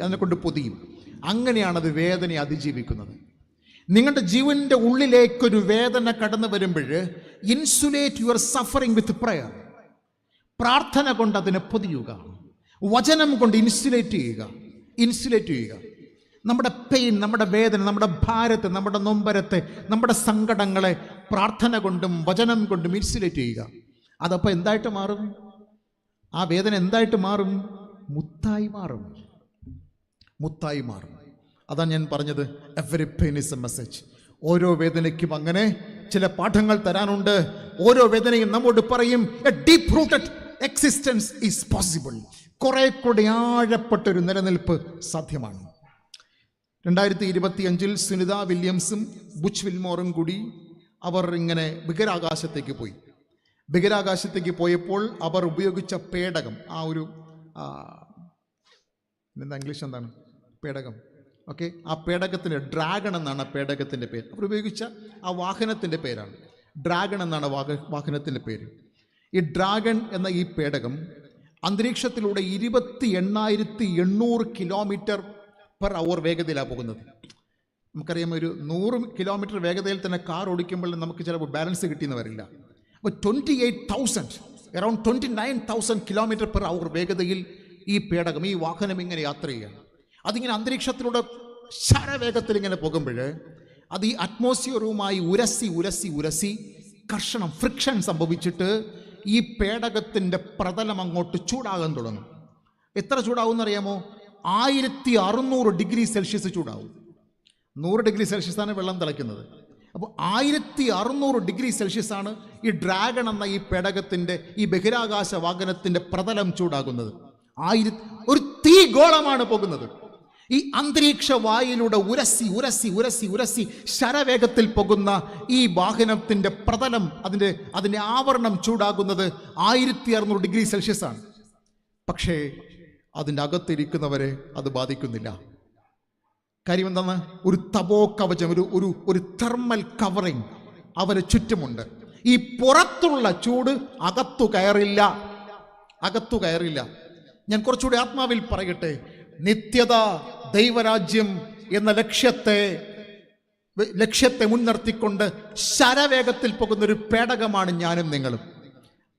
അതിനെ കൊണ്ട് പൊതിയും. അങ്ങനെയാണത് വേദനയെ അതിജീവിക്കുന്നത്. നിങ്ങളുടെ ജീവൻ്റെ ഉള്ളിലേക്കൊരു വേദന കടന്നു വരുമ്പോൾ insulate your suffering with prayer. പ്രാർത്ഥന കൊണ്ട് അതിനെ പൊതിയുക, വചനം കൊണ്ട് ഇൻസുലേറ്റ് ചെയ്യുക. നമ്മുടെ പെയിൻ, നമ്മുടെ വേദന, നമ്മുടെ ഭാരത്തെ, നമ്മുടെ നൊമ്പരത്തെ, നമ്മുടെ സങ്കടങ്ങളെ പ്രാർത്ഥന കൊണ്ടും വചനം കൊണ്ടും ഇൻസുലേറ്റ് ചെയ്യുക. അതപ്പോൾ എന്തായിട്ട് മാറും? ആ വേദന എന്തായിട്ട് മാറും? മുത്തായി മാറും. അതാണ് ഞാൻ പറഞ്ഞത്, every pain is A message. ഓരോ വേദനയ്ക്കും അങ്ങനെ ചില പാഠങ്ങൾ തരാനുണ്ട്. ഓരോ വേദനയും നമ്മോട് പറയും A deep rooted existence is possible. കുറെ കൂടി ആഴപ്പെട്ടൊരു നിലനിൽപ്പ് സാധ്യമാണ്. 2025 സുനിത വില്യംസും ബുച്ച് വിൽമോറും കൂടി അവർ ഇങ്ങനെ ബഹിരാകാശത്തേക്ക് പോയപ്പോൾ അവർ ഉപയോഗിച്ച പേടകം, എന്താ ഇംഗ്ലീഷ് എന്താണ് പേടകം? ഓക്കെ, ആ പേടകത്തിന് ഡ്രാഗൺ എന്നാണ് ആ പേടകത്തിൻ്റെ പേര്. അവർ ഉപയോഗിച്ച ആ വാഹനത്തിൻ്റെ പേരാണ് ഡ്രാഗൺ എന്നാണ് വാഹനത്തിൻ്റെ പേര്. ഈ ഡ്രാഗൺ എന്ന ഈ പേടകം അന്തരീക്ഷത്തിലൂടെ 28,800 km/h വേഗതയിലാണ് പോകുന്നത്. നമുക്കറിയാം, ഒരു 100 km വേഗതയിൽ തന്നെ കാർ ഓടിക്കുമ്പോൾ നമുക്ക് ചിലപ്പോൾ ബാലൻസ് കിട്ടിയെന്ന് വരില്ല. അപ്പോൾ 29,000 km/h വേഗതയിൽ ഈ പേടകം, ഈ വാഹനം ഇങ്ങനെ യാത്ര ചെയ്യുകയാണ്. അതിങ്ങനെ അന്തരീക്ഷത്തിലൂടെ ശരവേഗത്തിൽ ഇങ്ങനെ പോകുമ്പോൾ അത് ഈ അറ്റ്മോസ്ഫിയറുമായി ഉരസി കർഷണം, ഫ്രിക്ഷൻ സംഭവിച്ചിട്ട് ഈ പേടകത്തിൻ്റെ പ്രതലം അങ്ങോട്ട് ചൂടാകാൻ തുടങ്ങും. എത്ര ചൂടാവും എന്നറിയാമോ? 1600 ഡിഗ്രി സെൽഷ്യസ് ചൂടാവും. 100 ഡിഗ്രി സെൽഷ്യസാണ് വെള്ളം തിളയ്ക്കുന്നത്. അപ്പോൾ 1600 ഡിഗ്രി സെൽഷ്യസാണ് ഈ ഡ്രാഗൺ എന്ന ഈ പേടകത്തിൻ്റെ, ഈ ബഹിരാകാശ വാഹനത്തിൻ്റെ പ്രതലം ചൂടാകുന്നത്. ഒരു തീ ഗോളമാണ് പോകുന്നത്. ഈ അന്തരീക്ഷ വായുവിലൂടെ ഉരസി ശരവേഗത്തിൽ പോകുന്ന ഈ വാഹനത്തിൻ്റെ പ്രതലം, അതിൻ്റെ ആവരണം ചൂടാകുന്നത് 1600 ഡിഗ്രി സെൽഷ്യസ് ആണ്. പക്ഷേ അതിൻ്റെ അകത്തിരിക്കുന്നവരെ അത് ബാധിക്കുന്നില്ല. കാര്യം എന്താണ്? ഒരു തപോ കവചം, ഒരു തെർമൽ കവറിങ് അവരെ ചുറ്റുമുണ്ട്. ഈ പുറത്തുള്ള ചൂട് അകത്തു കയറില്ല. ഞാൻ കുറച്ചുകൂടി ആത്മാവിൽ പറയട്ടെ, നിത്യത, ദൈവരാജ്യം എന്ന ലക്ഷ്യത്തെ മുൻനിർത്തിക്കൊണ്ട് ശരവേഗത്തിൽ പോകുന്ന ഒരു പേടകമാണ് ഞാനും നിങ്ങളും.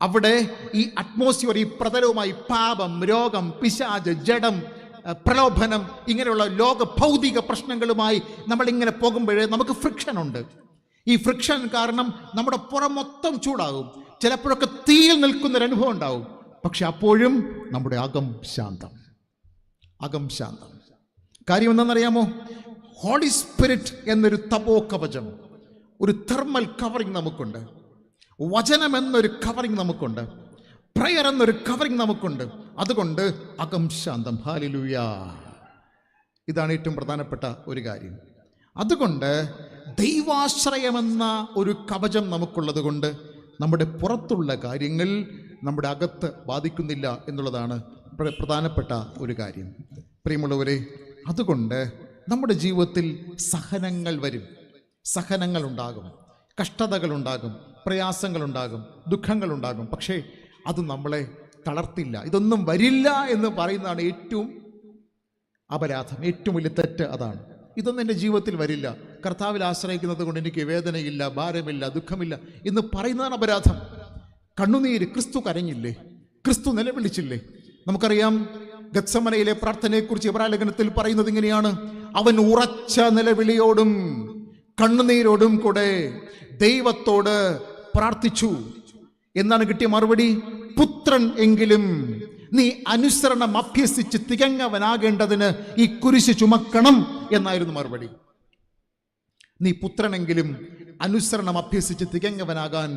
അവിടെ ഈ അറ്റ്മോസ്ഫിയർ, ഈ പ്രതലവുമായി പാപം, രോഗം, പിശാച്, ജഡം, പ്രലോഭനം, ഇങ്ങനെയുള്ള ലോക ഭൗതിക പ്രശ്നങ്ങളുമായി നമ്മളിങ്ങനെ പോകുമ്പോഴേ നമുക്ക് ഫ്രിക്ഷൻ ഉണ്ട്. ഈ ഫ്രിക്ഷൻ കാരണം നമ്മുടെ പുറം മൊത്തം ചൂടാകും. ചിലപ്പോഴൊക്കെ തീയിൽ നിൽക്കുന്നൊരനുഭവം ഉണ്ടാവും. പക്ഷെ അപ്പോഴും നമ്മുടെ അകം ശാന്തം. കാര്യം എന്താണെന്നറിയാമോ? ഹോളി സ്പിരിറ്റ് എന്നൊരു തപോ കവചം, ഒരു തെർമൽ കവറിങ് നമുക്കുണ്ട്. വചനം എന്നൊരു കവറിങ് നമുക്കുണ്ട്. പ്രയർ എന്നൊരു കവറിങ് നമുക്കുണ്ട്. അതുകൊണ്ട് അകം ശാന്തം. ഹല്ലേലൂയ. ഇതാണ് ഏറ്റവും പ്രധാനപ്പെട്ട ഒരു കാര്യം. അതുകൊണ്ട് ദൈവാശ്രയമെന്ന ഒരു കവചം നമുക്കുള്ളത് കൊണ്ട് നമ്മുടെ പുറത്തുള്ള കാര്യങ്ങൾ നമ്മുടെ അകത്ത് ബാധിക്കുന്നില്ല എന്നുള്ളതാണ് പ്രധാനപ്പെട്ട ഒരു കാര്യം. പ്രിയമുള്ളവരെ, അതുകൊണ്ട് നമ്മുടെ ജീവിതത്തിൽ സഹനങ്ങൾ വരും, സഹനങ്ങളുണ്ടാകും, കഷ്ടതകളുണ്ടാകും, പ്രയാസങ്ങളുണ്ടാകും, ദുഃഖങ്ങളുണ്ടാകും. പക്ഷേ അത് നമ്മളെ തളർത്തില്ല. ഇതൊന്നും വരില്ല എന്ന് പറയുന്നതാണ് ഏറ്റവും അപരാധം, ഏറ്റവും വലിയ തെറ്റ്. അതാണ്, ഇതൊന്നും എൻ്റെ ജീവിതത്തിൽ വരില്ല, കർത്താവിൽ ആശ്രയിക്കുന്നത് കൊണ്ട് എനിക്ക് വേദനയില്ല, ഭാരമില്ല, ദുഃഖമില്ല എന്ന് പറയുന്നതാണ് അപരാധം. കണ്ണുനീര്, ക്രിസ്തു കരഞ്ഞില്ലേ? ക്രിസ്തു നിലവിളിച്ചില്ലേ? നമുക്കറിയാം ഗത്സമനയിലെ പ്രാർത്ഥനയെക്കുറിച്ച് എബ്രായ ലേഖനത്തിൽ പറയുന്നത് ഇങ്ങനെയാണ്: അവൻ ഉറച്ച നിലവിളിയോടും കണ്ണുനീരോടും കൂടെ ദൈവത്തോട് പ്രാർത്ഥിച്ചു. എന്നാണ് കിട്ടിയ മറുപടി? പുത്രൻ എങ്കിലും നീ അനുസരണം അഭ്യസിച്ച് തികഞ്ഞവനാകേണ്ടതിന് ഈ കുരിശ് ചുമക്കണം എന്നായിരുന്നു മറുപടി. നീ പുത്രനെങ്കിലും അനുസരണം അഭ്യസിച്ച് തികഞ്ഞവനാകാൻ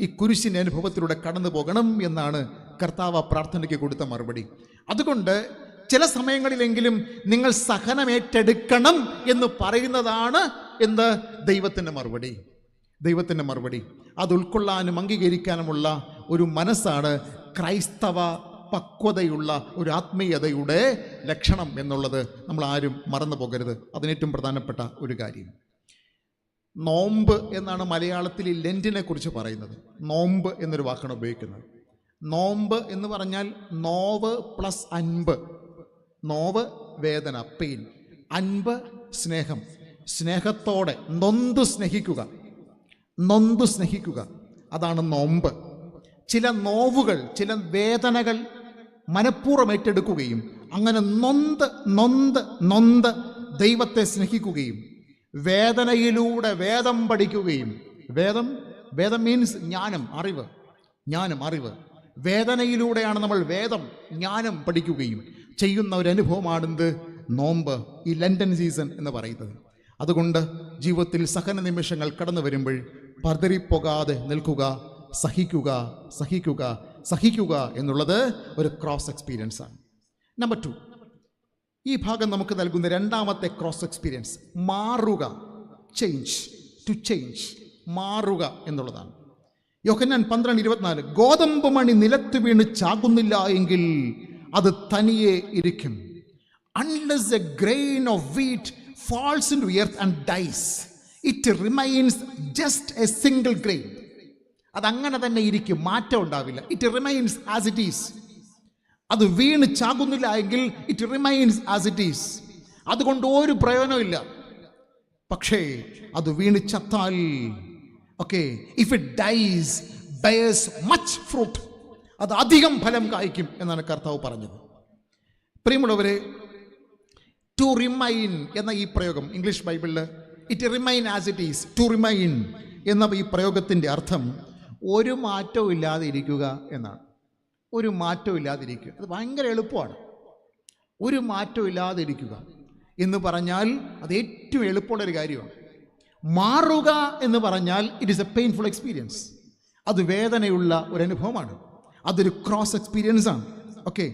ഈ കുരിശിന്റെ അനുഭവത്തിലൂടെ കടന്നു പോകണം എന്നാണ് കർത്താവ് ആ പ്രാർത്ഥനയ്ക്ക് കൊടുത്ത മറുപടി. അതുകൊണ്ട് ചില സമയങ്ങളിലെങ്കിലും നിങ്ങൾ സഹനമേറ്റെടുക്കണം എന്ന് പറയുന്നതാണ് എന്ത്? ദൈവത്തിൻ്റെ മറുപടി. ദൈവത്തിൻ്റെ മറുപടി അത് ഉൾക്കൊള്ളാനും അംഗീകരിക്കാനുമുള്ള ഒരു മനസ്സാണ് ക്രൈസ്തവ പക്വതയുള്ള ഒരു ആത്മീയതയുടെ ലക്ഷണം എന്നുള്ളത് നമ്മൾ ആരും മറന്നു പോകരുത്. അതിനേറ്റവും പ്രധാനപ്പെട്ട ഒരു കാര്യം, നോമ്പ് എന്നാണ് മലയാളത്തിൽ ലെൻറ്റിനെ കുറിച്ച് പറയുന്നത്. നോമ്പ് എന്നൊരു വാക്കാണ് ഉപയോഗിക്കുന്നത്. നോമ്പ് എന്ന് പറഞ്ഞാൽ നോവ് പ്ലസ് അൻപ്. നോവ് വേദന, പെയിൻ. അൻപ് സ്നേഹം, സ്നേഹത്തോടെ നൊന്ത് സ്നേഹിക്കുക, നൊന്ത് സ്നേഹിക്കുക. അതാണ് നോമ്പ്. ചില നോവുകൾ, ചില വേദനകൾ മനഃപൂർവ്വം ഏറ്റെടുക്കുകയും അങ്ങനെ നൊന്ത് നൊന്ത് നൊന്ത് ദൈവത്തെ സ്നേഹിക്കുകയും വേദനയിലൂടെ വേദം പഠിക്കുകയും, വേദം മീൻസ് ജ്ഞാനം, അറിവ്. ജ്ഞാനം, അറിവ്. വേദനയിലൂടെയാണ് നമ്മൾ വേദം, ജ്ഞാനം പഠിക്കുകയും ചെയ്യുന്ന ഒരു അനുഭവമാണെന്ത്? നോമ്പ്, ഈ ലണ്ടൻ സീസൺ എന്ന് പറയുന്നത്. അതുകൊണ്ട് ജീവിതത്തിൽ സഹന നിമിഷങ്ങൾ കടന്നു വരുമ്പോൾ പതറിപ്പോകാതെ നിൽക്കുക, സഹിക്കുക, സഹിക്കുക, സഹിക്കുക എന്നുള്ളത് ഒരു ക്രോസ് എക്സ്പീരിയൻസ് ആണ്. നമ്പർ 2, ഈ ഭാഗം നമുക്ക് നൽകുന്ന രണ്ടാമത്തെ ക്രോസ് എക്സ്പീരിയൻസ് മാറുക, ചേഞ്ച്, ടു ചേഞ്ച്, മാറുക എന്നുള്ളതാണ്. യോഹന്നാൻ 12:24, ഗോതമ്പ് മണി നിലത്ത് വീണ് ചാകുന്നില്ല എങ്കിൽ അത് തനിയെ ഇരിക്കും. Unless a grain of wheat falls into earth and dies, it remains just a single grain. അതങ്ങനെ തന്നെ ഇരിക്കും, മാറ്റം ഉണ്ടാവില്ല. It remains as it is. അത് വീണ് ചാകുന്നില്ല എങ്കിൽ it remains as it is. അതുകൊണ്ട് ഒരു പ്രയോജനമില്ല. പക്ഷേ അത് വീണ് ചത്താൽ, okay, if it dies bears much fruit, അത് അധികം ഫലം കായ്ക്കും എന്നാണ് കർത്താവ് പറഞ്ഞത്. പ്രിയമുള്ളവരെ, ടു റിമൈൻ എന്ന ഈ പ്രയോഗം ഇംഗ്ലീഷ് ബൈബിളിൽ it remain as it is, to remain എന്ന ഈ പ്രയോഗത്തിൻ്റെ അർത്ഥം ഒരു മാറ്റവും ഇല്ലാതെ ഇരിക്കുക എന്നാണ്. ഒരു മാറ്റവും ഇല്ലാതിരിക്കുക, അത് ഭയങ്കര എളുപ്പമാണ്. ഒരു മാറ്റവും ഇല്ലാതെ ഇരിക്കുക എന്ന് പറഞ്ഞാൽ അത് ഏറ്റവും എളുപ്പമുള്ളൊരു കാര്യമാണ്. മാറുക എന്ന് പറഞ്ഞാൽ it is A painful experience. അത് വേദനയുള്ള ഒരു അനുഭവമാണ്. അതൊരു ക്രോസ് എക്സ്പീരിയൻസ് ആണ്. ഓക്കെ,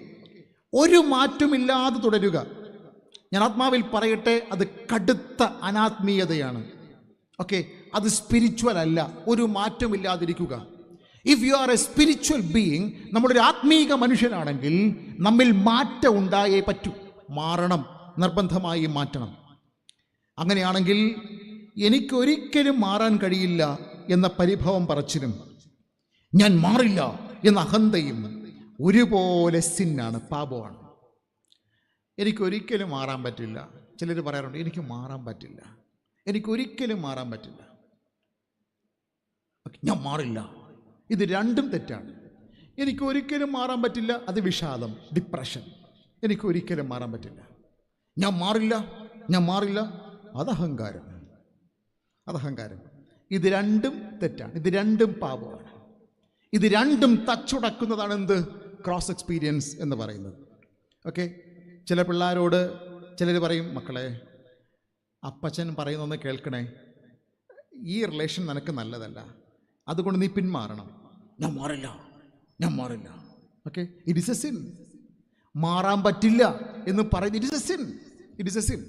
ഒരു മാറ്റമില്ലാതെ തുടരുക, ഞാൻ ആത്മാവിൽ പറയട്ടെ, അത് കടുത്ത അനാത്മീയതയാണ്. ഓക്കെ, അത് സ്പിരിച്വൽ അല്ല. ഒരു മാറ്റമില്ലാതിരിക്കുക. If you are a spiritual being, നമ്മളൊരു ആത്മീക മനുഷ്യനാണെങ്കിൽ നമ്മിൽ മാറ്റം ഉണ്ടായേ പറ്റൂ. മാറണം, നിർബന്ധമായി മാറ്റണം. അങ്ങനെയാണെങ്കിൽ എനിക്കൊരിക്കലും മാറാൻ കഴിയില്ല എന്ന പരിഭവം പറച്ചിലും ഞാൻ മാറില്ല എന്ന അഹന്തയും ഒരുപോലെ സിന്നാണ്, പാപമാണ്. എനിക്കൊരിക്കലും മാറാൻ പറ്റില്ല. ചിലർ പറയാറുണ്ട്, എനിക്ക് മാറാൻ പറ്റില്ല, എനിക്കൊരിക്കലും മാറാൻ പറ്റില്ല, ഞാൻ മാറില്ല. ഇത് രണ്ടും തെറ്റാണ്. എനിക്കൊരിക്കലും മാറാൻ പറ്റില്ല, അത് വിഷാദം, ഡിപ്രഷൻ. എനിക്കൊരിക്കലും മാറാൻ പറ്റില്ല, ഞാൻ മാറില്ല, ഞാൻ മാറില്ല, അത് അഹങ്കാരം, അതഹങ്കാരം. ഇത് രണ്ടും തെറ്റാണ്. ഇത് രണ്ടും പാപമാണ്. ഇത് രണ്ടും തച്ചുടക്കുന്നതാണ് എന്ത്? ക്രോസ് എക്സ്പീരിയൻസ് എന്ന് പറയുന്നത്. ഓക്കെ, ചില പിള്ളേരോട് ചിലർ പറയും, മക്കളെ അപ്പച്ചൻ പറയുന്നൊന്ന് കേൾക്കണേ, ഈ റിലേഷൻ നിനക്ക് നല്ലതല്ല, അതുകൊണ്ട് നീ പിന്മാറണം. ഞാൻ മാറില്ല, ഞാൻ മാറില്ല. Okay, it is a sin. മാറാൻ പറ്റില്ല എന്ന് പറയുന്നത് it is a sin, it is a sin.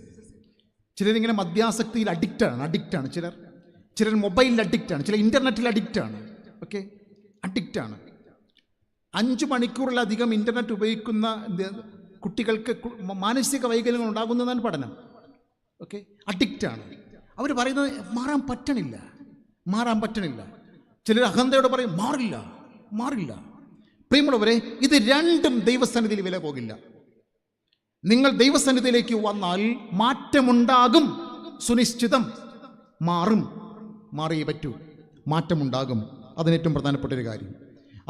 ചിലരിങ്ങനെ മദ്യാസക്തിയിൽ അഡിക്റ്റാണ്. ചിലർ മൊബൈലിൽ അഡിക്റ്റാണ്, ചിലർ ഇൻ്റർനെറ്റിൽ അഡിക്റ്റാണ്. ഓക്കെ, അഡിക്റ്റാണ്. 5 മണിക്കൂറിലധികം ഇൻ്റർനെറ്റ് ഉപയോഗിക്കുന്ന കുട്ടികൾക്ക് മാനസിക വൈകല്യങ്ങൾ ഉണ്ടാകുന്നതാണ് പഠനം. ഓക്കെ, അഡിക്റ്റാണ്. അവർ പറയുന്നത് മാറാൻ പറ്റണില്ല, മാറാൻ പറ്റണില്ല. ചിലർ അഹന്തയോട് പറയും മാറില്ല, മാറില്ല. പ്രിയമുള്ളവരെ, ഇത് രണ്ടും ദൈവസന്നിധിയിൽ വില പോകില്ല. നിങ്ങൾ ദൈവസന്നിധിയിലേക്ക് വന്നാൽ മാറ്റമുണ്ടാകും, സുനിശ്ചിതം. മാറിയേ പറ്റൂ. മാറ്റമുണ്ടാകും. അതിനേറ്റവും പ്രധാനപ്പെട്ട ഒരു കാര്യം.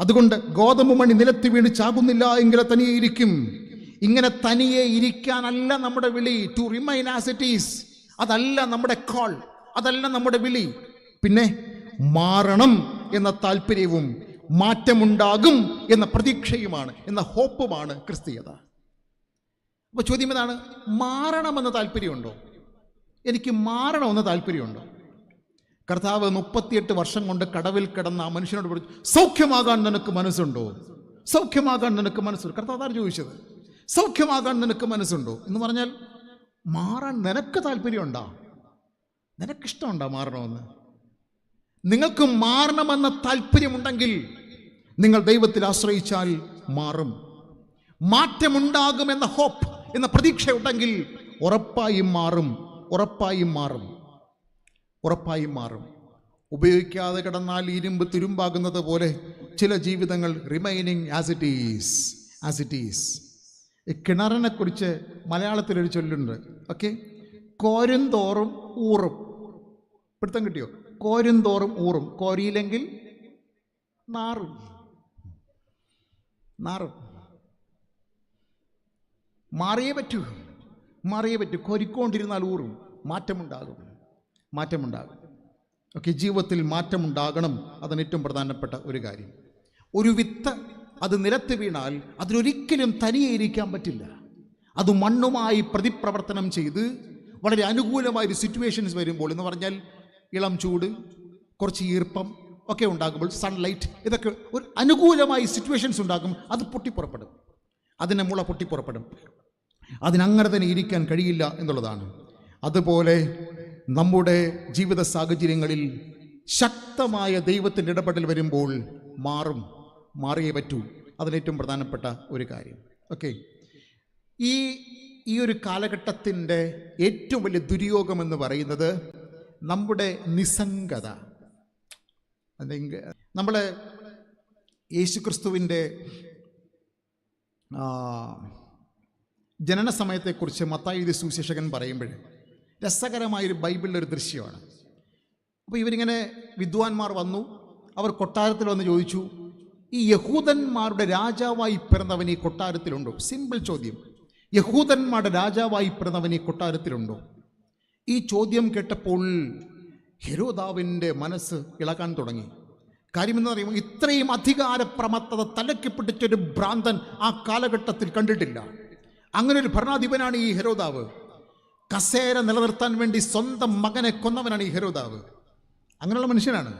അതുകൊണ്ട് ഗോതമ്പ് മണി നിലത്ത് വീണ് ചാകുന്നില്ല എങ്കിൽ തനിയെ ഇരിക്കും. ഇങ്ങനെ തനിയെ ഇരിക്കാനല്ല നമ്മുടെ വിളി. To remain as it is, അതല്ല നമ്മുടെ കോൾ, അതല്ല നമ്മുടെ വിളി. പിന്നെ മാറണം എന്ന താല്പര്യവും മാറ്റമുണ്ടാകും എന്ന പ്രതീക്ഷയുമാണ്, എന്ന ഹോപ്പുമാണ് ക്രിസ്തീയത. അപ്പോൾ ചോദ്യം ഇതാണ്, മാറണമെന്ന് താല്പര്യമുണ്ടോ? എനിക്ക് മാറണമെന്ന് താല്പര്യമുണ്ടോ? കർത്താവ് 38 വർഷം കൊണ്ട് കടവിൽ കിടന്ന ആ മനുഷ്യനോട് പറഞ്ഞു, സൗഖ്യമാകാൻ നിനക്ക് മനസ്സുണ്ടോ? സൗഖ്യമാകാൻ നിനക്ക് മനസ്സുണ്ടോ? കർത്താവ് അതാണ് ചോദിച്ചത്. സൗഖ്യമാകാൻ നിനക്ക് മനസ്സുണ്ടോ എന്ന് പറഞ്ഞാൽ മാറാൻ നിനക്ക് താല്പര്യമുണ്ടോ? നിനക്കിഷ്ടമുണ്ടോ മാറണമെന്ന്? നിങ്ങൾക്ക് മാറണമെന്ന താല്പര്യമുണ്ടെങ്കിൽ നിങ്ങൾ ദൈവത്തിൽ ആശ്രയിച്ചാൽ മാറും. മാറ്റമുണ്ടാകുമെന്ന ഹോപ്പ്, എന്ന പ്രതീക്ഷ ഉണ്ടെങ്കിൽ ഉറപ്പായും മാറും. ഉറപ്പായും മാറും. ഉറപ്പായും മാറും. ഉപയോഗിക്കാതെ കിടന്നാൽ ഇരുമ്പ് തുരുമ്പാകുന്നത് പോലെ ചില ജീവിതങ്ങൾ remaining as it is, as it is. കിണറിനെ കുറിച്ച് മലയാളത്തിലൊരു ചൊല്ലുണ്ട്. ഓക്കെ, കോരുംതോറും ഊറും. പിടുത്തം കിട്ടിയോ? കോരുംതോറും ഊറും. കോരിയില്ലെങ്കിൽ നാറും. മാറിയേ പറ്റൂ. കോരിക്കൊണ്ടിരുന്നാൽ ഊറും. മാറ്റമുണ്ടാകും. ഓക്കെ, ജീവിതത്തിൽ മാറ്റമുണ്ടാകണം. അതാണ് ഏറ്റവും പ്രധാനപ്പെട്ട ഒരു കാര്യം. ഒരു വിത്ത് അത് നിലത്ത് വീണാൽ അതിനൊരിക്കലും തനിയെ ഇരിക്കാൻ പറ്റില്ല. അത് മണ്ണുമായി പ്രതിപ്രവർത്തനം ചെയ്ത് വളരെ അനുകൂലമായൊരു സിറ്റുവേഷൻസ് വരുമ്പോൾ, എന്ന് പറഞ്ഞാൽ ഇളം ചൂട്, കുറച്ച് ഈർപ്പം ഒക്കെ ഉണ്ടാകുമ്പോൾ, സൺലൈറ്റ്, ഇതൊക്കെ ഒരു അനുകൂലമായി സിറ്റുവേഷൻസ് ഉണ്ടാകും. അത് പൊട്ടിപ്പുറപ്പെടും. അതിനെ മുള പൊട്ടിപ്പുറപ്പെടും. അതിനങ്ങനെ തന്നെ ഇരിക്കാൻ കഴിയില്ല എന്നുള്ളതാണ്. അതുപോലെ നമ്മുടെ ജീവിത സാഹചര്യങ്ങളിൽ ശക്തമായ ദൈവത്തിൻ്റെ ഇടപെടൽ വരുമ്പോൾ മാറിയേ പറ്റൂ. അതിനേറ്റവും പ്രധാനപ്പെട്ട ഒരു കാര്യം. ഓക്കെ, ഈ ഒരു കാലഘട്ടത്തിൻ്റെ ഏറ്റവും വലിയ ദുര്യോഗമെന്ന് പറയുന്നത് നമ്മുടെ നിസ്സംഗത. നമ്മൾ യേശുക്രിസ്തുവിൻ്റെ ജനന സമയത്തെക്കുറിച്ച് മത്തായി സുവിശേഷകൻ പറയുമ്പോൾ രസകരമായൊരു ബൈബിളിൻ്റെ ഒരു ദൃശ്യമാണ്. അപ്പോൾ ഇവരിങ്ങനെ വിദ്വാൻമാർ വന്നു, അവർ കൊട്ടാരത്തിൽ വന്ന് ചോദിച്ചു, ഈ യഹൂദന്മാരുടെ രാജാവായി പിറന്നവൻ ഈ കൊട്ടാരത്തിലുണ്ടോ? സിമ്പിൾ ചോദ്യം. യഹൂദന്മാരുടെ രാജാവായി പിറന്നവൻ ഈ കൊട്ടാരത്തിലുണ്ടോ? ഈ ചോദ്യം കേട്ടപ്പോൾ ഹെരോദാവിൻ്റെ മനസ്സ് ഇളകാൻ തുടങ്ങി. കാര്യമെന്ന് പറയുമ്പോൾ ഇത്രയും അധികാരപ്രമത്തത തലയ്ക്ക് പിടിച്ചൊരു ഭ്രാന്തൻ ആ കാലഘട്ടത്തിൽ കണ്ടിട്ടില്ല. അങ്ങനെ ഒരു ഭരണാധിപനാണ് ഈ ഹെരോദാവ്. കസേര നിലനിർത്താൻ വേണ്ടി സ്വന്തം മകനെ കൊന്നവനാണ് ഈ ഹെരോദാവ്. അങ്ങനെയുള്ള മനുഷ്യനാണ്.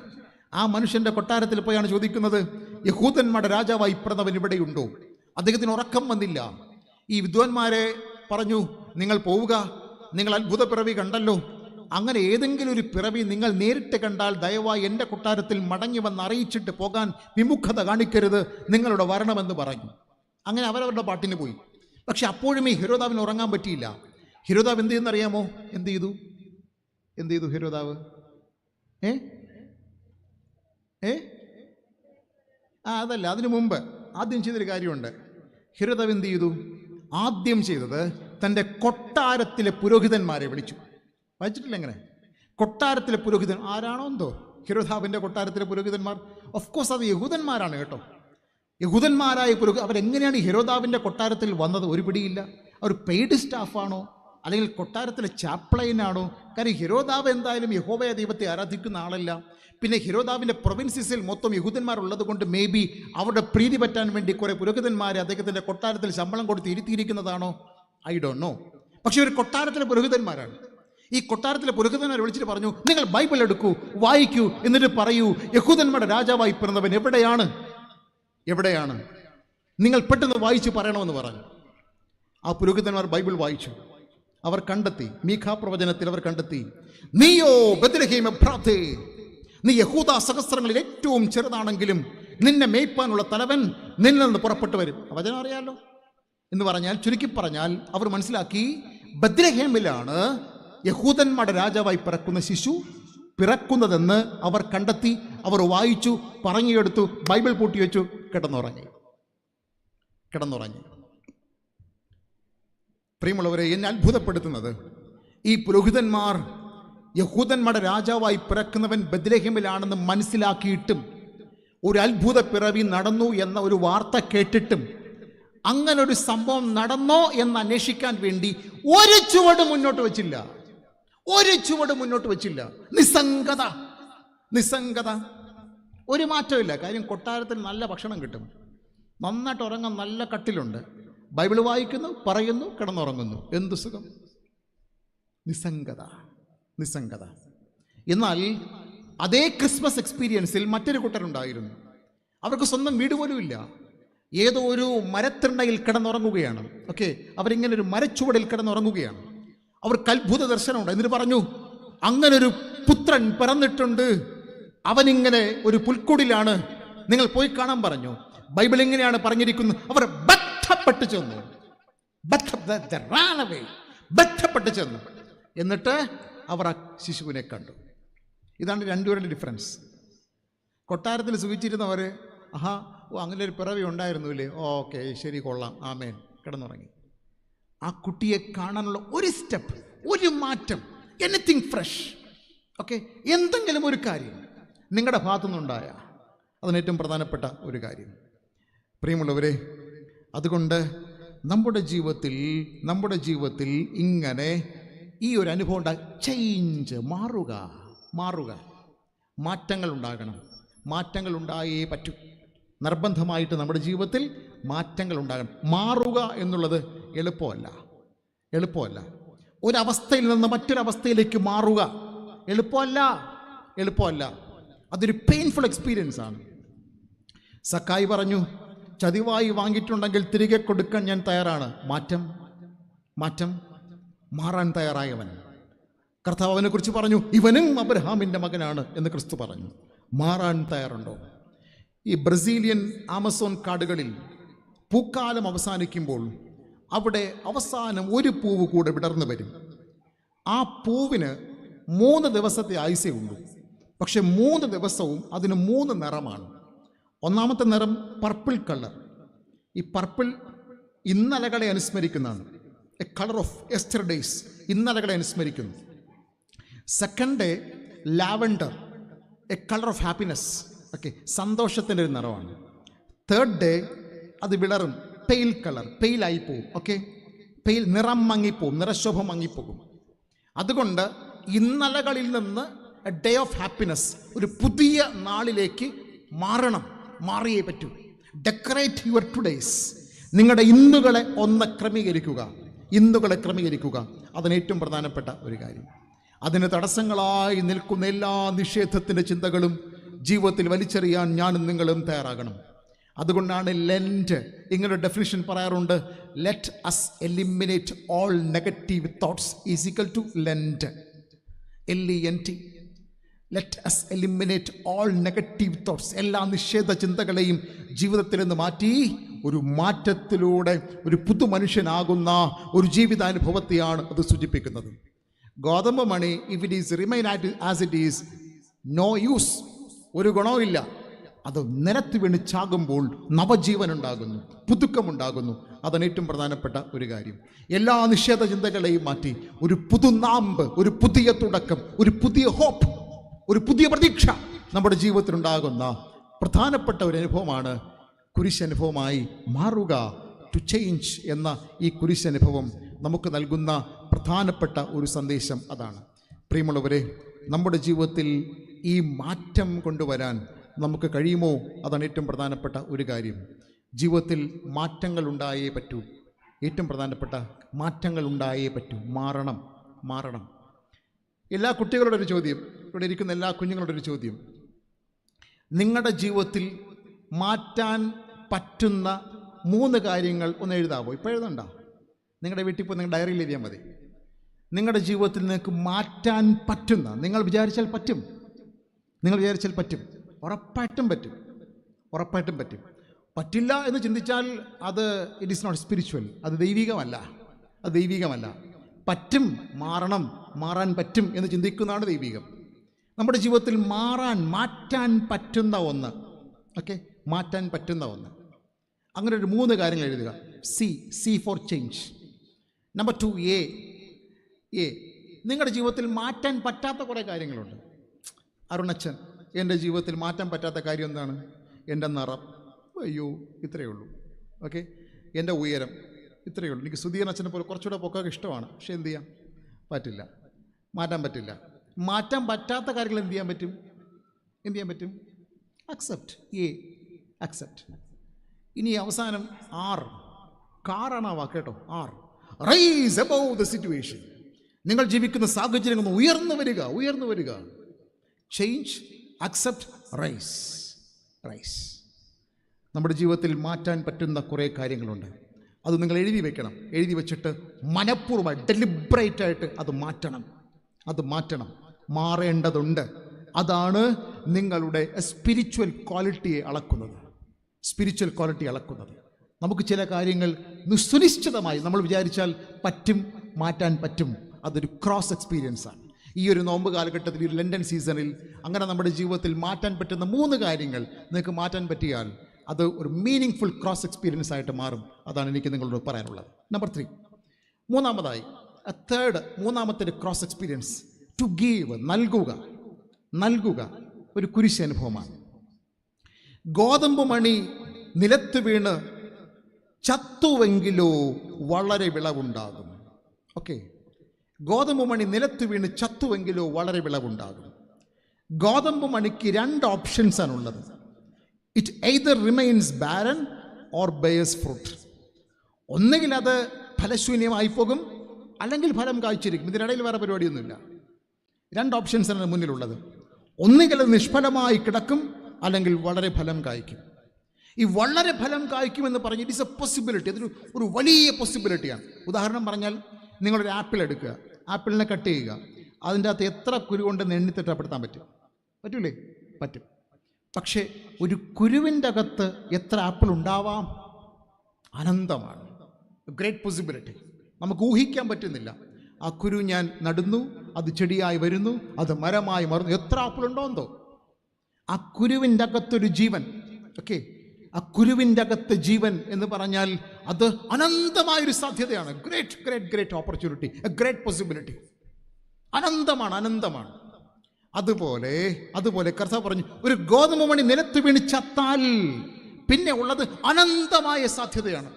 ആ മനുഷ്യൻ്റെ കൊട്ടാരത്തിൽ പോയാണ് ചോദിക്കുന്നത്, യഹൂദന്മാരുടെ രാജാവായി പിറന്നവൻ ഇവിടെയുണ്ടോ? അദ്ദേഹത്തിന് ഉറക്കം വന്നില്ല. ഈ വിദ്വാൻമാരെ പറഞ്ഞു, നിങ്ങൾ പോവുക, നിങ്ങൾ അത്ഭുത പിറവി കണ്ടല്ലോ, അങ്ങനെ ഏതെങ്കിലും ഒരു പിറവി നിങ്ങൾ നേരിട്ട് കണ്ടാൽ ദയവായി എൻ്റെ കൊട്ടാരത്തിൽ മടങ്ങി വന്ന് അറിയിച്ചിട്ട് പോകാൻ വിമുഖത കാണിക്കരുത്, നിങ്ങളുടെ വരണമെന്ന് പറഞ്ഞു. അങ്ങനെ അവരവരുടെ പാട്ടിന് പോയി. പക്ഷെ അപ്പോഴും ഈ ഹെരോദാവിന് ഉറങ്ങാൻ പറ്റിയില്ല. ഹെരോദാവ് എന്ത് ചെയ്യുന്നറിയാമോ? എന്ത് ചെയ്തു ഹെരോദാവ്? അതല്ല, അതിനു മുമ്പ് ആദ്യം ചെയ്തൊരു കാര്യമുണ്ട്. ഹെരോദാവ് എന്ത് ചെയ്തു? ആദ്യം ചെയ്തത് തൻ്റെ കൊട്ടാരത്തിലെ പുരോഹിതന്മാരെ വിളിച്ചു. വായിച്ചിട്ടില്ല എങ്ങനെ? കൊട്ടാരത്തിലെ പുരോഹിതൻ ആരാണോ എന്തോ ഹെരോദാവിൻ്റെ കൊട്ടാരത്തിലെ പുരോഹിതന്മാർ. ഓഫ് കോഴ്സ് അത് യഹൂദന്മാരാണ് കേട്ടോ. യഹൂദന്മാരായ അവരെങ്ങനെയാണ് ഈ ഹെരോദാവിൻ്റെ കൊട്ടാരത്തിൽ വന്നത്? ഒരു പിടിയില്ല. അവർ പെയ്ഡ് സ്റ്റാഫാണോ അല്ലെങ്കിൽ കൊട്ടാരത്തിലെ ചാപ്ലൈനാണോ? കാര്യം ഹെരോദാവ് എന്തായാലും യഹോവയ ദൈവത്തെ ആരാധിക്കുന്ന ആളല്ല. പിന്നെ ഹെരോദാവിൻ്റെ പ്രൊവിൻസസിൽ മൊത്തം യഹൂദന്മാരുള്ളത് കൊണ്ട് മേ ബി അവരുടെ പ്രീതി പറ്റാൻ വേണ്ടി കുറേ പുരോഹിതന്മാരെ അദ്ദേഹത്തിൻ്റെ കൊട്ടാരത്തിൽ ശമ്പളം കൊടുത്ത് ഇരുത്തിയിരിക്കുന്നതാണോ? I don't know. പക്ഷേ ഒരു കൊട്ടാരത്തിലെ പുരോഹിതന്മാരാണ്. ഈ കൊട്ടാരത്തിലെ പുരോഹിതന്മാരെ വിളിച്ചിട്ട് പറഞ്ഞു, നിങ്ങൾ ബൈബിൾ എടുക്കൂ, വായിക്കൂ, എന്നിട്ട് പറയൂ, യഹൂദന്മാരുടെ രാജാവായി പിറന്നവൻ എവിടെയാണ്? നിങ്ങൾ പെട്ടെന്ന് വായിച്ച് പറയണമെന്ന് പറഞ്ഞു. ആ പുരോഹിതന്മാർ ബൈബിൾ വായിച്ചു. അവർ കണ്ടെത്തി, മീഖാ പ്രവചനത്തിൽ അവർ കണ്ടെത്തി, നീയോ ബത്ലഹേം എഫ്രാത്തേ, നീ യഹൂദ സഹസ്രങ്ങളിൽ ഏറ്റവും ചെറുതാണെങ്കിലും നിന്നെ മേയ്പ്പാനുള്ള തലവൻ നിന്നിൽ നിന്ന് പുറപ്പെട്ടു വരും. വചനം അറിയാലോ എന്ന് പറഞ്ഞാൽ, ചുരുക്കി പറഞ്ഞാൽ അവർ മനസ്സിലാക്കി ബത്ലഹേമിലാണ് യഹൂദന്മാരുടെ രാജാവായി പിറക്കുന്ന ശിശു പിറക്കുന്നതെന്ന് അവർ കണ്ടെത്തി. അവർ വായിച്ചു, പറഞ്ഞെടുത്തു, ബൈബിൾ പൂട്ടി വെച്ചു, കിടന്നുറങ്ങി. പ്രിയമുള്ളവരെ, എന്നെ അത്ഭുതപ്പെടുത്തുന്നത് ഈ പുരോഹിതന്മാർ യഹൂദന്മാരുടെ രാജാവായി പിറക്കുന്നവൻ ബത്ലഹേമിലാണെന്ന് മനസ്സിലാക്കിയിട്ടും ഒരു അത്ഭുത പിറവി നടന്നു എന്ന ഒരു വാർത്ത കേട്ടിട്ടും അങ്ങനെ ഒരു സംഭവം നടന്നോ എന്ന് അന്വേഷിക്കാൻ വേണ്ടി ഒരു ചുവട് മുന്നോട്ട് വെച്ചില്ല. ഒരു ചുവട് മുന്നോട്ട് വെച്ചില്ല. നിസ്സംഗത, നിസ്സംഗത. ഒരു മാറ്റമില്ല. കാര്യം കൊട്ടാരത്തിൽ നല്ല ഭക്ഷണം കിട്ടും, നന്നായിട്ട് ഉറങ്ങാൻ നല്ല കട്ടിലുണ്ട്, ബൈബിൾ വായിക്കുന്നു, പറയുന്നു, കിടന്നുറങ്ങുന്നു. എന്തു സുഖം. നിസ്സംഗത, നിസ്സംഗത. എന്നാൽ അതേ ക്രിസ്മസ് എക്സ്പീരിയൻസിൽ മറ്റൊരു കൂട്ടരുണ്ടായിരുന്നു. അവർക്ക് സ്വന്തം വീട് പോലും ഇല്ല. ഏതോ ഒരു മരത്തിണ്ടയിൽ കിടന്നുറങ്ങുകയാണ്. ഓക്കെ, അവരിങ്ങനെ ഒരു മരച്ചുവടിൽ കിടന്നുറങ്ങുകയാണ്. അവർക്ക് അത്ഭുത ദർശനമുണ്ട്. എന്നിട്ട് പറഞ്ഞു, അങ്ങനൊരു പുത്രൻ പിറന്നിട്ടുണ്ട്, അവനിങ്ങനെ ഒരു പുൽക്കൂടിലാണ്, നിങ്ങൾ പോയി കാണാൻ പറഞ്ഞു. ബൈബിൾ ഇങ്ങനെയാണ് പറഞ്ഞിരിക്കുന്നത്, അവർ ബന്ധപ്പെട്ട് ചെന്നു. ബന്ധപ്പെട്ട് ചെന്നു. എന്നിട്ട് അവർ ആ ശിശുവിനെ കണ്ടു. ഇതാണ് രണ്ടുപേരുടെ ഡിഫറൻസ്. കൊട്ടാരത്തിൽ സുഖിച്ചിരുന്നവർ, ആഹാ, ഓ അങ്ങനെ ഒരു പിറവി ഉണ്ടായിരുന്നു ഇല്ലേ, ഓക്കെ ശരി, കൊള്ളാം, ആമേൻ, കിടന്നുറങ്ങി. ആ കുട്ടിയെ കാണാനുള്ള ഒരു സ്റ്റെപ്പ്, ഒരു മാറ്റം, എനിത്തിങ് ഫ്രഷ്, ഓക്കെ, എന്തെങ്കിലും ഒരു കാര്യം നിങ്ങളുടെ ഭാഗത്തുനിന്നുണ്ടായ, അതിന് ഏറ്റവും പ്രധാനപ്പെട്ട ഒരു കാര്യം. പ്രിയമുള്ളവരെ, അതുകൊണ്ട് നമ്മുടെ ജീവിതത്തിൽ ഇങ്ങനെ ഈ ഒരു അനുഭവം ചേഞ്ച്, മാറുക, മാറ്റങ്ങൾ ഉണ്ടാകണം. മാറ്റങ്ങൾ ഉണ്ടായേ പറ്റൂ. നിർബന്ധമായിട്ട് നമ്മുടെ ജീവിതത്തിൽ മാറ്റങ്ങൾ ഉണ്ടാകണം. മാറുക എന്നുള്ളത് എളുപ്പമല്ല. ഒരവസ്ഥയിൽ നിന്ന് മറ്റൊരവസ്ഥയിലേക്ക് മാറുക എളുപ്പമല്ല. അതൊരു പെയിൻഫുൾ എക്സ്പീരിയൻസ് ആണ്. സക്കായി പറഞ്ഞു, ചതിവായി വാങ്ങിയിട്ടുണ്ടെങ്കിൽ തിരികെ കൊടുക്കാൻ ഞാൻ തയ്യാറാണ്. മാറ്റം, മാറാൻ തയ്യാറായവൻ. കർത്താവ് അവനെ കുറിച്ച് പറഞ്ഞു, ഇവനും അബ്രഹാമിൻ്റെ മകനാണ് എന്ന് ക്രിസ്തു പറഞ്ഞു. മാറാൻ തയ്യാറുണ്ടോ? ഈ ബ്രസീലിയൻ ആമസോൺ കാടുകളിൽ പൂക്കാലം അവസാനിക്കുമ്പോൾ അവിടെ അവസാനം ഒരു പൂവ് കൂടെ വിടർന്നു വരും. ആ പൂവിന് 3 ദിവസത്തെ ആയുസേ ഉള്ളൂ. പക്ഷെ 3 ദിവസവും അതിന് 3 നിറമാണ്. ഒന്നാമത്തെ നിറം പർപ്പിൾ കളർ. ഈ പർപ്പിൾ ഇന്നലകളെ അനുസ്മരിക്കുന്നതാണ്. എ കളർ ഓഫ് യെസ്റ്റർഡേയ്സ്, ഇന്നലകളെ അനുസ്മരിക്കുന്നു. Second day lavender, a colour of happiness, okay, സന്തോഷത്തിൻ്റെ ഒരു നിറമാണ്. തേർഡ് ഡേ അത് വിളറും, പെയിൽ കളർ, പെയിലായി പോവും, ഓക്കെ, പെയിൽ, നിറം മങ്ങിപ്പോവും, നിറശോഭം മങ്ങിപ്പോകും. അതുകൊണ്ട് ഇന്നലകളിൽ നിന്ന് എ ഡേ ഓഫ് ഹാപ്പിനെസ്, ഒരു പുതിയ നാളിലേക്ക് മാറിയേ പറ്റൂ. Decorate your today's. നിങ്ങളുടെ ഇന്നുകളെ ഒന്ന് ക്രമീകരിക്കുക. അതിന് ഏറ്റവും പ്രധാനപ്പെട്ട ഒരു കാര്യം. അതിന് തടസ്സങ്ങളായി നിൽക്കുന്ന എല്ലാ നിഷേധത്തിൻ്റെ ചിന്തകളും ജീവിതത്തിൽ വലിച്ചെറിയാൻ ഞാനും നിങ്ങളും തയ്യാറാകണം. അതുകൊണ്ടാണ് ലെൻറ്റ് ഇങ്ങനെ ഡെഫിനിഷൻ പറയാറുണ്ട്, let us eliminate all negative thoughts is equal to Lent, LENT. Let us eliminate all negative thoughts. എല്ലാ നിഷേധ ചിന്തകളെയും ജീവിതത്തിൽ നിന്ന് മാറ്റി ഒരു മാറ്റത്തിലൂടെ ഒരു പുതു മനുഷ്യനാകുന്ന ഒരു ജീവിതാനുഭവത്തെയാണ് അത് സൂചിപ്പിക്കുന്നത്. ഗോതമ്പ് മണി, if it is remain as it is, no use, ഒരു ഗുണവുമില്ല. അത് നിലത്ത് വീണ് ചാകുമ്പോൾ നവജീവൻ ഉണ്ടാകുന്നു, പുതുക്കമുണ്ടാകുന്നു. അതാണ് ഏറ്റവും പ്രധാനപ്പെട്ട ഒരു കാര്യം. എല്ലാ നിഷേധ ചിന്തകളെയും മാറ്റി ഒരു പുതുനാമ്പ്, ഒരു പുതിയ തുടക്കം, ഒരു പുതിയ ഹോപ്പ്, ഒരു പുതിയ പ്രതീക്ഷ നമ്മുടെ ജീവിതത്തിലുണ്ടാകുന്ന പ്രധാനപ്പെട്ട ഒരു അനുഭവമാണ് കുരിശനുഭവമായി മാറുക. ടു ചേഞ്ച് എന്ന ഈ കുരിശനുഭവം നമുക്ക് നൽകുന്ന പ്രധാനപ്പെട്ട ഒരു സന്ദേശം അതാണ്. പ്രിയമുള്ളവരെ, നമ്മുടെ ജീവിതത്തിൽ ഈ മാറ്റം കൊണ്ടുവരാൻ നമുക്ക് കഴിയുമോ? അതാണ് ഏറ്റവും പ്രധാനപ്പെട്ട ഒരു കാര്യം. ജീവിതത്തിൽ മാറ്റങ്ങൾ ഉണ്ടായേ പറ്റൂ. ഏറ്റവും പ്രധാനപ്പെട്ട മാറ്റങ്ങൾ ഉണ്ടായേ പറ്റൂ. മാറണം. എല്ലാ കുട്ടികളുടെ ഒരു ചോദ്യം, ഇവിടെ ഇരിക്കുന്ന എല്ലാ കുഞ്ഞുങ്ങളുടെ ഒരു ചോദ്യം, നിങ്ങളുടെ ജീവിതത്തിൽ മാറ്റാൻ പറ്റുന്ന 3 കാര്യങ്ങൾ ഒന്ന് എഴുതാവോ? ഇപ്പോൾ എഴുതണ്ട, നിങ്ങളുടെ വീട്ടിൽ പോയി നിങ്ങൾ ഡയറിയിൽ എഴുതിയാൽ മതി. നിങ്ങളുടെ ജീവിതത്തിൽ നിങ്ങൾക്ക് മാറ്റാൻ പറ്റുന്ന, നിങ്ങൾ വിചാരിച്ചാൽ പറ്റും, ഉറപ്പായിട്ടും പറ്റും. പറ്റില്ല എന്ന് ചിന്തിച്ചാൽ അത് ഇറ്റ് ഈസ് നോട്ട് സ്പിരിച്വൽ, അത് ദൈവികമല്ല. പറ്റും, മാറാൻ പറ്റും എന്ന് ചിന്തിക്കുന്നതാണ് ദൈവികം. നമ്മുടെ ജീവിതത്തിൽ മാറ്റാൻ പറ്റുന്ന ഒന്ന്, ഓക്കെ, മാറ്റാൻ പറ്റുന്ന ഒന്ന്. അങ്ങനെ ഒരു 3 കാര്യങ്ങൾ എഴുതുക. C four change. Number 2, A നിങ്ങളുടെ ജീവിതത്തിൽ മാറ്റാൻ പറ്റാത്ത കുറേ കാര്യങ്ങളുണ്ട്. അരുണച്ചൻ, എൻ്റെ ജീവിതത്തിൽ മാറ്റാൻ പറ്റാത്ത കാര്യം എന്താണ്? എൻ്റെ നിറം, അയ്യോ ഇത്രയേ ഉള്ളൂ. ഓക്കെ, എൻ്റെ ഉയരം ഇത്രയേ ഉള്ളൂ. എനിക്ക് സുധീർ അച്ഛനെ പോലെ കുറച്ചുകൂടെ പൊക്കൊക്കെ ഇഷ്ടമാണ്, പക്ഷെ എന്ത് ചെയ്യാം, പറ്റില്ല, മാറ്റാൻ പറ്റില്ല. മാറ്റാൻ പറ്റാത്ത കാര്യങ്ങൾ എന്ത് ചെയ്യാൻ പറ്റും? അക്സെപ്റ്റ്. അക്സെപ്റ്റ്. ഇനി അവസാനം കാറാണ് ആ വാക്ക് കേട്ടോ. Rise above the situation. നിങ്ങൾ ജീവിക്കുന്ന സാഹചര്യങ്ങൾ ഉയർന്നു വരിക. Change, accept, rise. നമ്മുടെ ജീവിതത്തിൽ മാറ്റാൻ പറ്റുന്ന കുറേ കാര്യങ്ങളുണ്ട്. അത് നിങ്ങൾ എഴുതി വെക്കണം. എഴുതി വെച്ചിട്ട് മനഃപൂർവ്വമായി ഡെലിബറേറ്റ് ആയിട്ട് അത് മാറ്റണം. മാറേണ്ടതുണ്ട്. അതാണ് നിങ്ങളുടെ സ്പിരിച്വൽ ക്വാളിറ്റിയെ അളക്കുന്നത്. നമുക്ക് ചില കാര്യങ്ങൾ സുനിശ്ചിതമായി നമ്മൾ വിചാരിച്ചാൽ മാറ്റാൻ പറ്റും. അതൊരു ക്രോസ് എക്സ്പീരിയൻസാണ്. ഈ ഒരു നോമ്പ് കാലഘട്ടത്തിൽ, ഈ ലണ്ടൻ സീസണിൽ അങ്ങനെ നമ്മുടെ ജീവിതത്തിൽ മാറ്റാൻ പറ്റുന്ന 3 കാര്യങ്ങൾ നിങ്ങൾക്ക് മാറ്റാൻ പറ്റിയാൽ അത് ഒരു മീനിങ് ഫുൾ ക്രോസ് എക്സ്പീരിയൻസ് ആയിട്ട് മാറും. അതാണ് എനിക്ക് നിങ്ങളോട് പറയാനുള്ളത്. നമ്പർ 3, മൂന്നാമത്തെ ഒരു ക്രോസ് എക്സ്പീരിയൻസ്, ടു ഗീവ്, നൽകുക ഒരു കുരിശ് അനുഭവമാണ്. ഗോതമ്പ് മണി നിലത്ത് വീണ് ചത്തുവെങ്കിലോ വളരെ വിളവുണ്ടാകും. ഓക്കെ, ഗോതമ്പ് മണി നിലത്ത് വീണ് ചത്തുവെങ്കിലോ വളരെ വിളവുണ്ടാകും. ഗോതമ്പ് മണിക്ക് 2 ഓപ്ഷൻസാണുള്ളത്. It either remains barren or bears fruit. ഒന്നുകിൽ അത് ഫലശൂന്യമായി പോകും, അല്ലെങ്കിൽ ഫലം കായ്ച്ചിരിക്കും. ഇതിനിടയിൽ വേറെ പരിപാടിയൊന്നുമില്ല. 2 ഓപ്ഷൻസാണ് മുന്നിലുള്ളത്. ഒന്നുകിൽ അത് നിഷ്ഫലമായി കിടക്കും, അല്ലെങ്കിൽ വളരെ ഫലം കായ്ക്കും. ഈ വളരെ ഫലം കായ്ക്കുമെന്ന് പറഞ്ഞ് ഇറ്റ് ഈസ് എ പോസിബിലിറ്റി. അതൊരു വലിയ പോസിബിലിറ്റിയാണ്. ഉദാഹരണം പറഞ്ഞാൽ, നിങ്ങളൊരു ആപ്പിൾ എടുക്കുക, ആപ്പിളിനെ കട്ട് ചെയ്യുക, അതിൻ്റെ അകത്ത് എത്ര കുരു കൊണ്ടെന്ന് എണ്ണി തിട്ടപ്പെടുത്താൻ പറ്റൂലേ? പറ്റും. പക്ഷേ ഒരു കുരുവിൻ്റെ അകത്ത് എത്ര ആപ്പിൾ ഉണ്ടാവാം? അനന്തമാണ്. Great possibility. നമുക്ക് ഊഹിക്കാൻ പറ്റുന്നില്ല. ആ കുരു ഞാൻ നടുന്നു, അത് ചെടിയായി വരുന്നു, അത് മരമായി മാറുന്നു, എത്ര ആപ്പിൾ ഉണ്ടോ എന്തോ. ആ കുരുവിൻ്റെ അകത്തൊരു ജീവൻ. ഓക്കെ, ആ കുരുവിൻ്റെ അകത്ത് ജീവൻ എന്ന് പറഞ്ഞാൽ അത് അനന്തമായൊരു സാധ്യതയാണ്. Great opportunity, A great possibility. അനന്തമാണ്. അതുപോലെ കർത്താവ് പറഞ്ഞു, ഒരു ഗോതമ്പ് മണി നിലത്ത് വീണ് ചത്താൽ പിന്നെ ഉള്ളത് അനന്തമായ സാധ്യതയാണ്.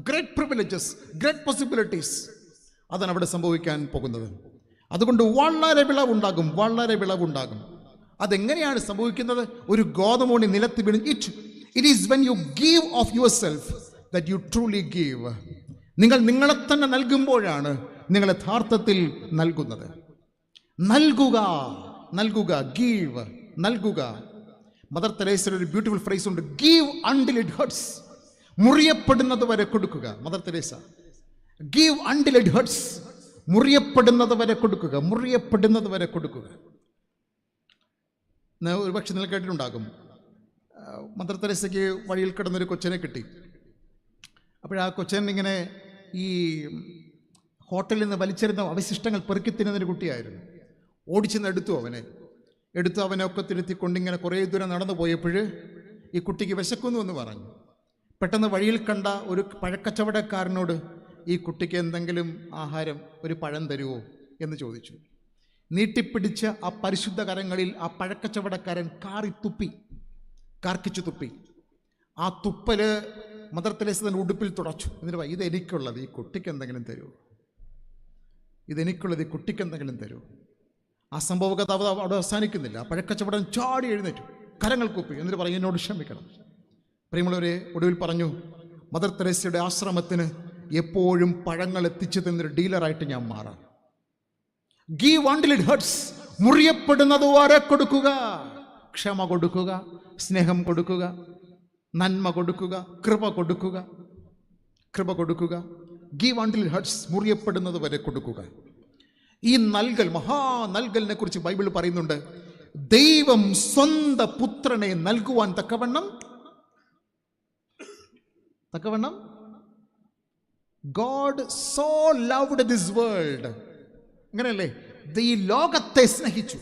Great privileges, great possibilities. അതാണ് അവിടെ സംഭവിക്കാൻ പോകുന്നത്. അതുകൊണ്ട് വളരെ വിളവുണ്ടാകും. അതെങ്ങനെയാണ് സംഭവിക്കുന്നത്? ഒരു ഗോതമ്പ് മണി നിലത്ത് വീണ്, it is when you give of your self that you truly give. നിങ്ങൾ നിങ്ങളെ തന്നെ നൽകുമ്പോഴാണ് നിങ്ങൾ യഥാർത്ഥത്തിൽ നൽകുന്നത്. നൽകുക. മദർ തെരേസയുടെ ഒരു ബ്യൂട്ടിഫുൾ ഫ്രേസ് ഉണ്ട്, ഗീവ് അണ്ടിൽ ഇറ്റ് ഹർട്സ്. മുറിയപ്പെടുന്നത് വരെ കൊടുക്കുക. Mother Teresa, give until it hurts. മുറിയപ്പെടുന്നത് വരെ കൊടുക്കുക. ഒരുപക്ഷെ നിങ്ങൾ കേട്ടിട്ടുണ്ടാകും, മദർ തെരേസയ്ക്ക് വഴിയിൽ കിടന്നൊരു കൊച്ചനെ കിട്ടി. അപ്പോഴാ കൊച്ചൻ ഇങ്ങനെ ഈ ഹോട്ടലിൽ നിന്ന് വലിച്ചെറിഞ്ഞ അവശിഷ്ടങ്ങൾ പെറുക്കി തിന്നുന്നൊരു കുട്ടിയായിരുന്നു. ഓടിച്ചെന്ന് എടുത്തു അവനെ ഒക്കെ തിരുത്തിക്കൊണ്ടിങ്ങനെ കുറേ ദൂരം നടന്നു പോയപ്പോൾ ഈ കുട്ടിക്ക് വിശക്കുന്നു എന്ന് പറഞ്ഞു. പെട്ടെന്ന് വഴിയിൽ കണ്ട ഒരു പഴക്കച്ചവടക്കാരനോട് ഈ കുട്ടിക്ക് എന്തെങ്കിലും ആഹാരം, ഒരു പഴം തരുമോ എന്ന് ചോദിച്ചു. നീട്ടിപ്പിടിച്ച ആ പരിശുദ്ധ കരങ്ങളിൽ ആ പഴക്കച്ചവടക്കാരൻ കാർക്കിച്ചു തുപ്പി. ആ തുപ്പല് മദർ തെരേസ തന്നെ ഉടുപ്പിൽ തുടച്ചു. എന്നിട്ട് ഇതെനിക്കുള്ളത് ഈ കുട്ടിക്ക് എന്തെങ്കിലും തരൂ. ആ സംഭവകഥ അവിടെ അവസാനിക്കുന്നില്ല. ആ പഴക്കച്ചവടൻ ചാടി എഴുന്നേറ്റു, കരങ്ങൾ കൂപ്പി, എന്നിട്ട് പറയും, എന്നോട് ക്ഷമിക്കണം. പ്രിയമുള്ളവരെ, ഒടുവിൽ പറഞ്ഞു, മദർ തെരേസയുടെ ആശ്രമത്തിന് എപ്പോഴും പഴങ്ങൾ എത്തിച്ചു തന്നൊരു ഡീലറായിട്ട് ഞാൻ മാറാം. Give until it hurts. മുറിയപ്പെടുന്നത് വരെ കൊടുക്കുക. ക്ഷമ കൊടുക്കുക, സ്നേഹം കൊടുക്കുക, നന്മ കൊടുക്കുക, കൃപ കൊടുക്കുക. Give until it hurts. മുറിയപ്പെടുന്നത് വരെ കൊടുക്കുക. ഈ മഹാനൽകലിനെ കുറിച്ച് ബൈബിൾ പറയുന്നുണ്ട്. ദൈവം സ്വന്തം പുത്രനെ നൽകുവാൻ തക്കവണ്ണം God so loved this world. അങ്ങനെയല്ലേ? ഈ ലോകത്തെ സ്നേഹിച്ചു.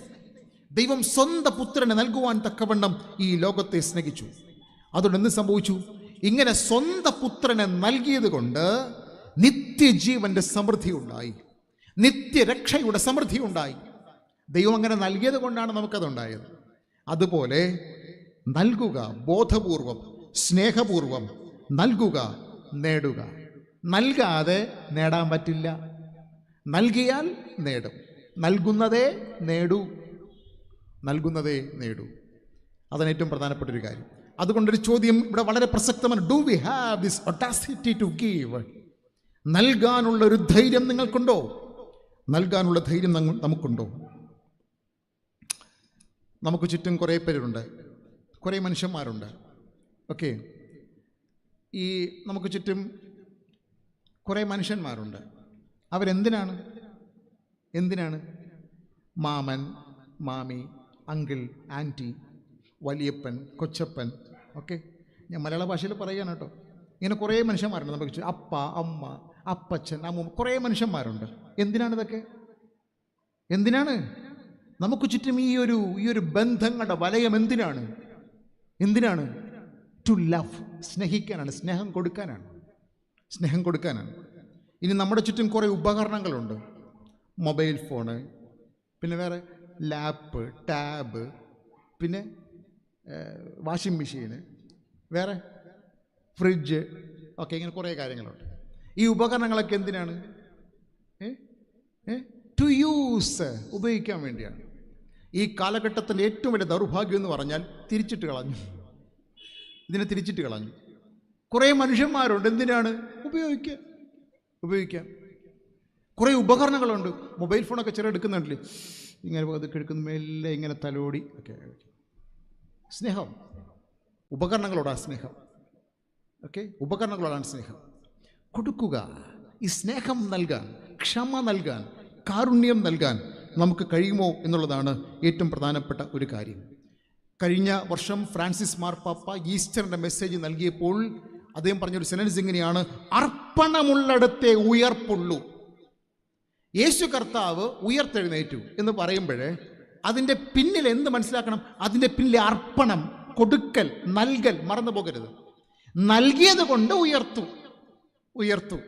ദൈവം സ്വന്തം പുത്രനെ നൽകുവാൻ തക്കവണ്ണം ഈ ലോകത്തെ സ്നേഹിച്ചു. അതുകൊണ്ട് എന്ത് സംഭവിച്ചു? ഇങ്ങനെ സ്വന്തം പുത്രനെ നൽകിയത് കൊണ്ട് നിത്യജീവന്റെ സമൃദ്ധി ഉണ്ടായി. നിത്യരക്ഷയുടെ സമൃദ്ധി ഉണ്ടായി. ദൈവം അങ്ങനെ നൽകിയത് കൊണ്ടാണ് നമുക്കതുണ്ടായത്. അതുപോലെ നൽകുക, ബോധപൂർവം സ്നേഹപൂർവം നൽകുക, നേടുക. നൽകാതെ നേടാൻ പറ്റില്ല. നൽകിയാൽ നേടും. നൽകുന്നതേ നേടൂ, നൽകുന്നതേ നേടൂ. അതാണ് ഏറ്റവും പ്രധാനപ്പെട്ട ഒരു കാര്യം. അതുകൊണ്ടൊരു ചോദ്യം ഇവിടെ വളരെ പ്രസക്തമാണ്. Do we have this audacity to give? നൽകാനുള്ള ഒരു ധൈര്യം നിങ്ങൾക്കുണ്ടോ? നൽകാനുള്ള ധൈര്യം നമുക്കുണ്ടോ? നമുക്ക് ചുറ്റും കുറേ പേരുണ്ട്, കുറേ മനുഷ്യന്മാരുണ്ട്. ഓക്കെ, ഈ നമുക്ക് ചുറ്റും കുറേ മനുഷ്യന്മാരുണ്ട്. അവരെന്തിനാണ്? മാമൻ, മാമി, അങ്കിൾ, ആൻറ്റി, വലിയപ്പൻ, കൊച്ചപ്പൻ. ഓക്കെ, ഞാൻ മലയാള ഭാഷയിൽ പറയുകയാണ് കേട്ടോ. ഇങ്ങനെ കുറേ മനുഷ്യന്മാരുണ്ട് നമുക്ക് ചുറ്റും. അപ്പ, അമ്മ, അപ്പച്ചൻ, അമ്മ, കുറേ മനുഷ്യന്മാരുണ്ട്. എന്തിനാണ് ഇതൊക്കെ? എന്തിനാണ് നമുക്ക് ചുറ്റും ഈ ഒരു ബന്ധങ്ങളുടെ വലയം? എന്തിനാണ്? ടു ലവ്, സ്നേഹിക്കാനാണ്, സ്നേഹം കൊടുക്കാനാണ്. ഇനി നമ്മുടെ ചുറ്റും കുറേ ഉപകരണങ്ങളുണ്ട്. മൊബൈൽ ഫോണ്, പിന്നെ വേറെ ലാപ്പ്, ടാബ്, പിന്നെ വാഷിംഗ് മെഷീന്, വേറെ ഫ്രിഡ്ജ്. ഓക്കെ, ഇങ്ങനെ കുറേ കാര്യങ്ങളുണ്ട്. ഈ ഉപകരണങ്ങളൊക്കെ എന്തിനാണ്? ടു യൂസ്, ഉപയോഗിക്കാൻ വേണ്ടിയാണ്. ഈ കാലഘട്ടത്തിൻ്റെ ഏറ്റവും വലിയ ദൗർഭാഗ്യം എന്ന് പറഞ്ഞാൽ തിരിച്ചിട്ട് കളഞ്ഞു. കുറേ മനുഷ്യന്മാരുണ്ട്. എന്തിനാണ്? ഉപയോഗിക്കാൻ. കുറേ ഉപകരണങ്ങളുണ്ട്. മൊബൈൽ ഫോണൊക്കെ ചെറിയ എടുക്കുന്നുണ്ടല്ലേ, ഇങ്ങനെ അതൊക്കെ എടുക്കുന്ന മെല്ലെ ഇങ്ങനെ തലോടി ഒക്കെ. സ്നേഹം ഉപകരണങ്ങളോടാണ് സ്നേഹം. ഓക്കെ, ഉപകരണങ്ങളോടാണ് സ്നേഹം. കൊടുക്കുക, ഈ സ്നേഹം നൽകാൻ, ക്ഷമ നൽകാൻ, കാരുണ്യം നൽകാൻ നമുക്ക് കഴിയുമോ എന്നുള്ളതാണ് ഏറ്റവും പ്രധാനപ്പെട്ട ഒരു കാര്യം. കഴിഞ്ഞ വർഷം ഫ്രാൻസിസ് മാർപ്പാപ്പ ഈസ്റ്ററിൻ്റെ മെസ്സേജ് നൽകിയപ്പോൾ അദ്ദേഹം പറഞ്ഞൊരു സെനൻസ് ഇങ്ങനെയാണ്: അർപ്പണമുള്ളിടത്തെ ഉയർപ്പുള്ളൂ. യേശു കർത്താവ് ഉയർത്തെഴുന്നേറ്റു എന്ന് പറയുമ്പോഴേ അതിൻ്റെ പിന്നിൽ എന്ത് മനസ്സിലാക്കണം? അതിൻ്റെ പിന്നിലെ അർപ്പണം, കൊടുക്കൽ, നൽകൽ മറന്നു പോകരുത്. നൽകിയത് കൊണ്ട് ഉയർത്തു,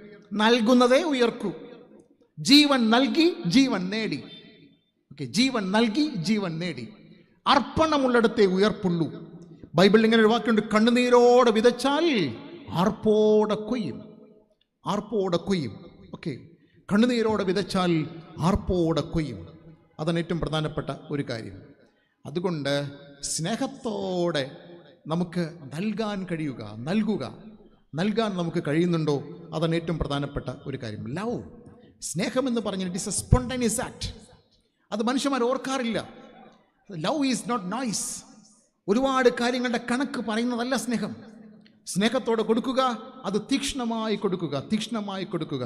നൽകുന്നതേ ഉയർക്കൂ. ജീവൻ നൽകി ജീവൻ നേടി. ഓക്കെ, ജീവൻ നൽകി ജീവൻ നേടി. അർപ്പണമുള്ളിടത്തെ ഉയർപ്പുള്ളൂ. ബൈബിളിൽ ഇങ്ങനെ ഒരു വാക്കുണ്ട്: കണ്ണുനീരോടെ വിതച്ചാൽ ആർപ്പോടെ കൊയ്യും. ഓക്കെ, കണ്ണുനീരോടെ വിതച്ചാൽ ആർപ്പോടെ കൊയ്യും. അതാണ് ഏറ്റവും പ്രധാനപ്പെട്ട ഒരു കാര്യം. അതുകൊണ്ട് സ്നേഹത്തോടെ നമുക്ക് നൽകാൻ കഴിയുക, നൽകാൻ നമുക്ക് കഴിയുന്നുണ്ടോ? അതാണ് ഏറ്റവും പ്രധാനപ്പെട്ട ഒരു കാര്യം. ലവ്, സ്നേഹമെന്ന് പറഞ്ഞാൽ it is a spontaneous act. അത് മനുഷ്യന്മാർ ഓർക്കാറില്ല. Love is not noise. ഒരുപാട് കാര്യങ്ങളുടെ കണക്ക് പറയുന്നതല്ല സ്നേഹം. സ്നേഹത്തോടെ കൊടുക്കുക, അത് തീക്ഷ്ണമായി കൊടുക്കുക,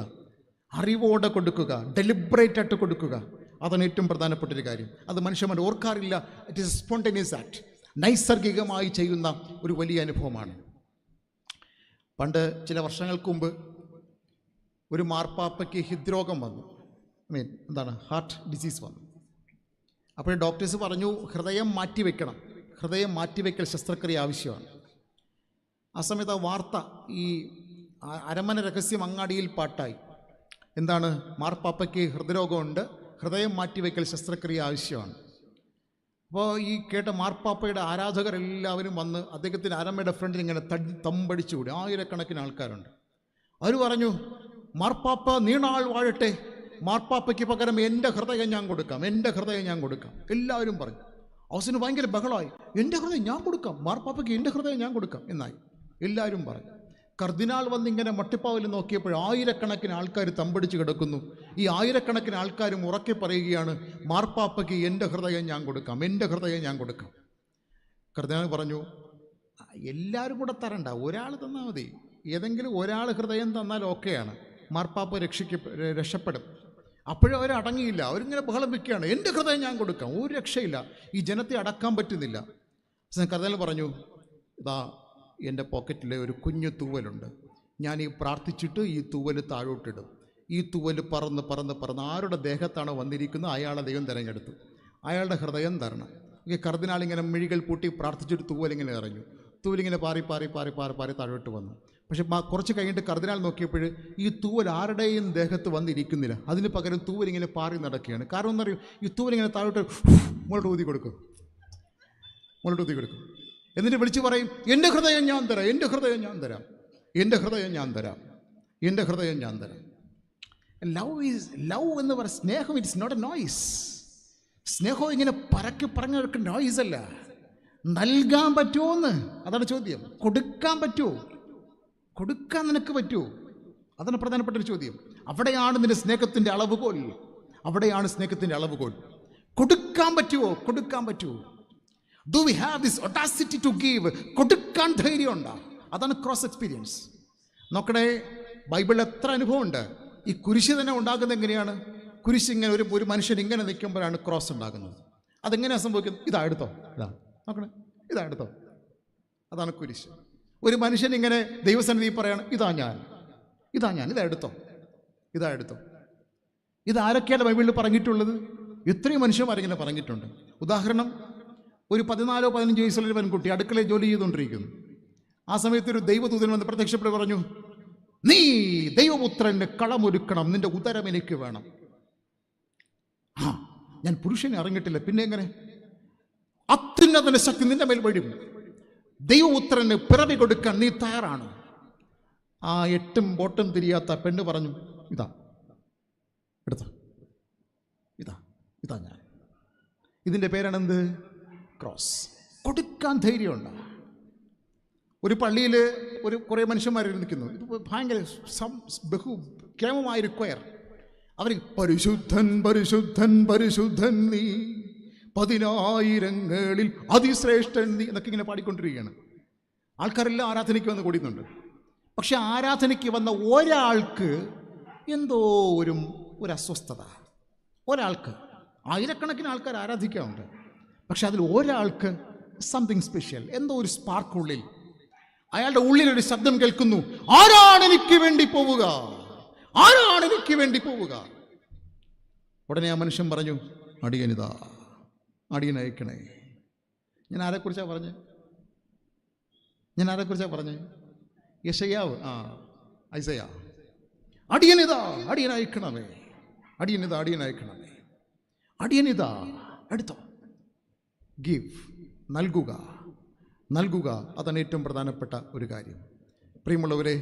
അറിവോടെ കൊടുക്കുക, ഡെലിബറേറ്റ് ആയിട്ട് കൊടുക്കുക. അതാണ് ഏറ്റവും പ്രധാനപ്പെട്ട ഒരു കാര്യം. അത് മനുഷ്യന്മാർ ഓർക്കാറില്ല. It is a spontaneous act. നൈസർഗികമായി ചെയ്യുന്ന ഒരു വലിയ അനുഭവമാണ്. പണ്ട് ചില വർഷങ്ങൾക്ക് മുമ്പ് ഒരു മാർപ്പാപ്പയ്ക്ക് ഹൃദ്രോഗം വന്നു. ഹാർട്ട് ഡിസീസ് വന്നു. അപ്പോൾ ഡോക്ടേഴ്സ് പറഞ്ഞു ഹൃദയം മാറ്റിവെക്കൽ ശസ്ത്രക്രിയ ആവശ്യമാണ്. ആ സമയത്ത് ആ വാർത്ത ഈ അരമന രഹസ്യം അങ്ങാടിയിൽ പാട്ടായി. മാർപ്പാപ്പയ്ക്ക് ഹൃദയരോഗമുണ്ട്, ഹൃദയം മാറ്റിവെക്കൽ ശസ്ത്രക്രിയ ആവശ്യമാണ്. അപ്പോൾ ഈ കേട്ട മാർപ്പാപ്പയുടെ ആരാധകരെല്ലാവരും വന്ന് അദ്ദേഹത്തിൻ്റെ അരമയുടെ ഫ്രണ്ടിൽ ഇങ്ങനെ തമ്പടിച്ചുകൂടി. ആയിരക്കണക്കിന് ആൾക്കാരുണ്ട്. അവർ പറഞ്ഞു, മാർപ്പാപ്പ നീണാൾ വാഴട്ടെ, മാർപ്പാപ്പയ്ക്ക് പകരം എൻ്റെ ഹൃദയം ഞാൻ കൊടുക്കാം. എല്ലാവരും പറഞ്ഞു. അവസാനം ഭയങ്കര ബഹളമായി. എൻ്റെ ഹൃദയം ഞാൻ കൊടുക്കാം, മാർപ്പാപ്പയ്ക്ക് എൻ്റെ ഹൃദയം ഞാൻ കൊടുക്കാം എന്നായി എല്ലാവരും പറഞ്ഞു. കർദിനാൾ വന്നിങ്ങനെ മട്ടിപ്പാവിൽ നോക്കിയപ്പോൾ ആയിരക്കണക്കിന് ആൾക്കാർ തമ്പടിച്ച് കിടക്കുന്നു. ഈ ആയിരക്കണക്കിന് ആൾക്കാരും ഉറക്കെ പറയുകയാണ്, മാർപ്പാപ്പയ്ക്ക് എൻ്റെ ഹൃദയം ഞാൻ കൊടുക്കാം. കർദിനാൾ പറഞ്ഞു, എല്ലാവരും കൂടെ തരണ്ട, ഒരാൾ തന്നാൽ മതി. ഏതെങ്കിലും ഒരാൾ ഹൃദയം തന്നാൽ ഓക്കെയാണ്, മാർപ്പാപ്പ രക്ഷപ്പെടും. അപ്പോഴും അവരടങ്ങിയില്ല. അവരിങ്ങനെ ബഹളം വെക്കുകയാണ്, എൻ്റെ ഹൃദയം ഞാൻ കൊടുക്കാം. ഒരു രക്ഷയില്ല, ഈ ജനത്തെ അടക്കാൻ പറ്റുന്നില്ല. കർദിനാൾ പറഞ്ഞു, ഇതാ എൻ്റെ പോക്കറ്റിൽ ഒരു കുഞ്ഞു തൂവലുണ്ട്. ഞാൻ ഈ പ്രാർത്ഥിച്ചിട്ട് ഈ തൂവൽ താഴോട്ടിടും. ഈ തൂവൽ പറന്ന് ആരുടെ ദേഹത്താണോ വന്നിരിക്കുന്നത് അയാളെ ദൈവം തിരഞ്ഞെടുത്തു. അയാളുടെ ഹൃദയം തരണം. ഈ കർദിനാൾ ഇങ്ങനെ മിഴികൾ പൂട്ടി പ്രാർത്ഥിച്ചിട്ട് തൂവലിങ്ങനെ എറിഞ്ഞു. തൂവലിങ്ങനെ പാറി പാറി പാറി പാറി പാറി താഴോട്ട് വന്നു. പക്ഷെ കുറച്ച് കഴിഞ്ഞിട്ട് കർദിനാൾ നോക്കിയപ്പോൾ ഈ തൂവൽ ആരുടെയും ദേഹത്ത് വന്നിരിക്കുന്നില്ല. അതിന് പകരം തൂവലിങ്ങനെ പാറി നടക്കുകയാണ്. കാരണം എന്താ പറയുക, ഈ തൂവലിങ്ങനെ താഴോട്ട് മുകളോട്ട് ഊതി കൊടുക്കും, മുകളോട്ട് ഊതി കൊടുക്കും. എന്നിട്ട് വിളിച്ച് പറയും, എൻ്റെ ഹൃദയം ഞാൻ തരാം, എൻ്റെ ഹൃദയം ഞാൻ തരാം, എൻ്റെ ഹൃദയം ഞാൻ തരാം, എൻ്റെ ഹൃദയം ഞാൻ തരാം. ലവ് എന്ന് പറയുക സ്നേഹം, ഇറ്റ്സ് നോട്ട് എ നോയ്സ്. സ്നേഹം ഇങ്ങനെ പരക്കി പറഞ്ഞ നോയ്സ് അല്ല. നൽകാൻ പറ്റുമോന്ന്, അതാണ് ചോദ്യം. കൊടുക്കാൻ പറ്റുമോ, കൊടുക്കാൻ നിനക്ക് പറ്റുമോ, അതാണ് പ്രധാനപ്പെട്ട ഒരു ചോദ്യം. അവിടെയാണ് നിന്റെ സ്നേഹത്തിൻ്റെ അളവുകോൽ, അവിടെയാണ് സ്നേഹത്തിൻ്റെ അളവുകോൽ. കൊടുക്കാൻ പറ്റുമോ, കൊടുക്കാൻ പറ്റുമോ. Do we have this audacity to give? കൊടുക്കാൻ ധൈര്യമുണ്ടോ? അതാണ് ക്രോസ് എക്സ്പീരിയൻസ്. നോക്കണേ, ബൈബിളിൽ എത്ര അനുഭവമുണ്ട്. ഈ കുരിശ് തന്നെ ഉണ്ടാകുന്നത് എങ്ങനെയാണ്? കുരിശ് ഇങ്ങനെ ഒരു മനുഷ്യൻ ഇങ്ങനെ നിൽക്കുമ്പോഴാണ് ക്രോസ് ഉണ്ടാകുന്നത്. അതെങ്ങനെയാണ് സംഭവിക്കുന്നത്? ഇതാ എടുത്തോ, ഇതാ നോക്കണേ, ഇതാ എടുത്തോ, അതാണ് കുരിശ്. ഒരു മനുഷ്യൻ ഇങ്ങനെ ദൈവസന്നിധി പറയാണ്, ഇതാ ഞാൻ, ഇതാ ഞാൻ, ഇതാ എടുത്തോ, ഇതാ എടുത്തോ. ഇതാരൊക്കെയാണ് ബൈബിളിൽ പറഞ്ഞിട്ടുള്ളത്? ഇത്രയും മനുഷ്യന്മാരിങ്ങനെ പറഞ്ഞിട്ടുണ്ട്. ഉദാഹരണം, ഒരു 14-15 വയസ്സുള്ളൊരു പെൺകുട്ടി അടുക്കളയിൽ ജോലി ചെയ്തുകൊണ്ടിരിക്കുന്നു. ആ സമയത്ത് ഒരു ദൈവദൂതൻ വന്ന് പ്രത്യക്ഷപ്പെട്ട് പറഞ്ഞു, നീ ദൈവപുത്രന് കളമൊരുക്കണം, നിന്റെ ഉദരം എനിക്ക് വേണം. ഞാൻ പുരുഷനെ അറിഞ്ഞിട്ടില്ല, പിന്നെ എങ്ങനെ? അത്യുന്നതന ശക്തി നിന്റെ മേൽ വരും, ദൈവപുത്രന് പിറവി കൊടുക്കാൻ നീ തയ്യാറാണ്. ആ 8 ബോട്ടും തിരിയാത്ത പെണ്ണ് പറഞ്ഞു, ഇതാ എടുത്ത, ഇതാ, ഇതാ ഞാൻ. ഇതിൻ്റെ പേരാണെന്ത്? ക്രോസ്. കൊടുക്കാൻ ധൈര്യമുണ്ട്. ഒരു പള്ളിയിൽ കുറേ മനുഷ്യന്മാർ നിൽക്കുന്നു. ഇത് ഭയങ്കര കേമമായൊരു ക്വയർ. അവർ പരിശുദ്ധൻ പരിശുദ്ധൻ പരിശുദ്ധൻ നീ, 10,000 അതിശ്രേഷ്ഠൻ നീ എന്നൊക്കെ ഇങ്ങനെ പാടിക്കൊണ്ടിരിക്കുകയാണ്. ആൾക്കാരെല്ലാം ആരാധനയ്ക്ക് വന്ന് കൂടിയുന്നുണ്ട്. പക്ഷെ ആരാധനയ്ക്ക് വന്ന ഒരാൾക്ക് എന്തോ ഒരു അസ്വസ്ഥത. ഒരാൾക്ക്, ആയിരക്കണക്കിന് ആൾക്കാർ ആരാധിക്കാറുണ്ട്, പക്ഷെ അതിൽ ഒരാൾക്ക് സംതിങ് സ്പെഷ്യൽ, എന്തോ ഒരു സ്പാർക്ക് ഉള്ളിൽ. അയാളുടെ ഉള്ളിലൊരു ശബ്ദം കേൾക്കുന്നു, ആരാണ് എനിക്ക് വേണ്ടി പോവുക, ആരാണ് എനിക്ക് വേണ്ടി പോവുക. ഉടനെ ആ മനുഷ്യൻ പറഞ്ഞു, അടിയനിതാ, അടിയനയക്കണേ. ഞാൻ ആരെക്കുറിച്ചാണ് പറഞ്ഞത്? യെശയ്യാവ്, ഐസയ്യ. അടിയനിതാ, അടിയനയക്കണമേ, അടിയനിതാ, അടിയനയക്കണമേ, അടിയനിതാ, എടുത്തോ. ഗിവ്, നൽകുക, നൽകുക, അതാണ് ഏറ്റവും പ്രധാനപ്പെട്ട ഒരു കാര്യം. പ്രിയമുള്ളവരെ,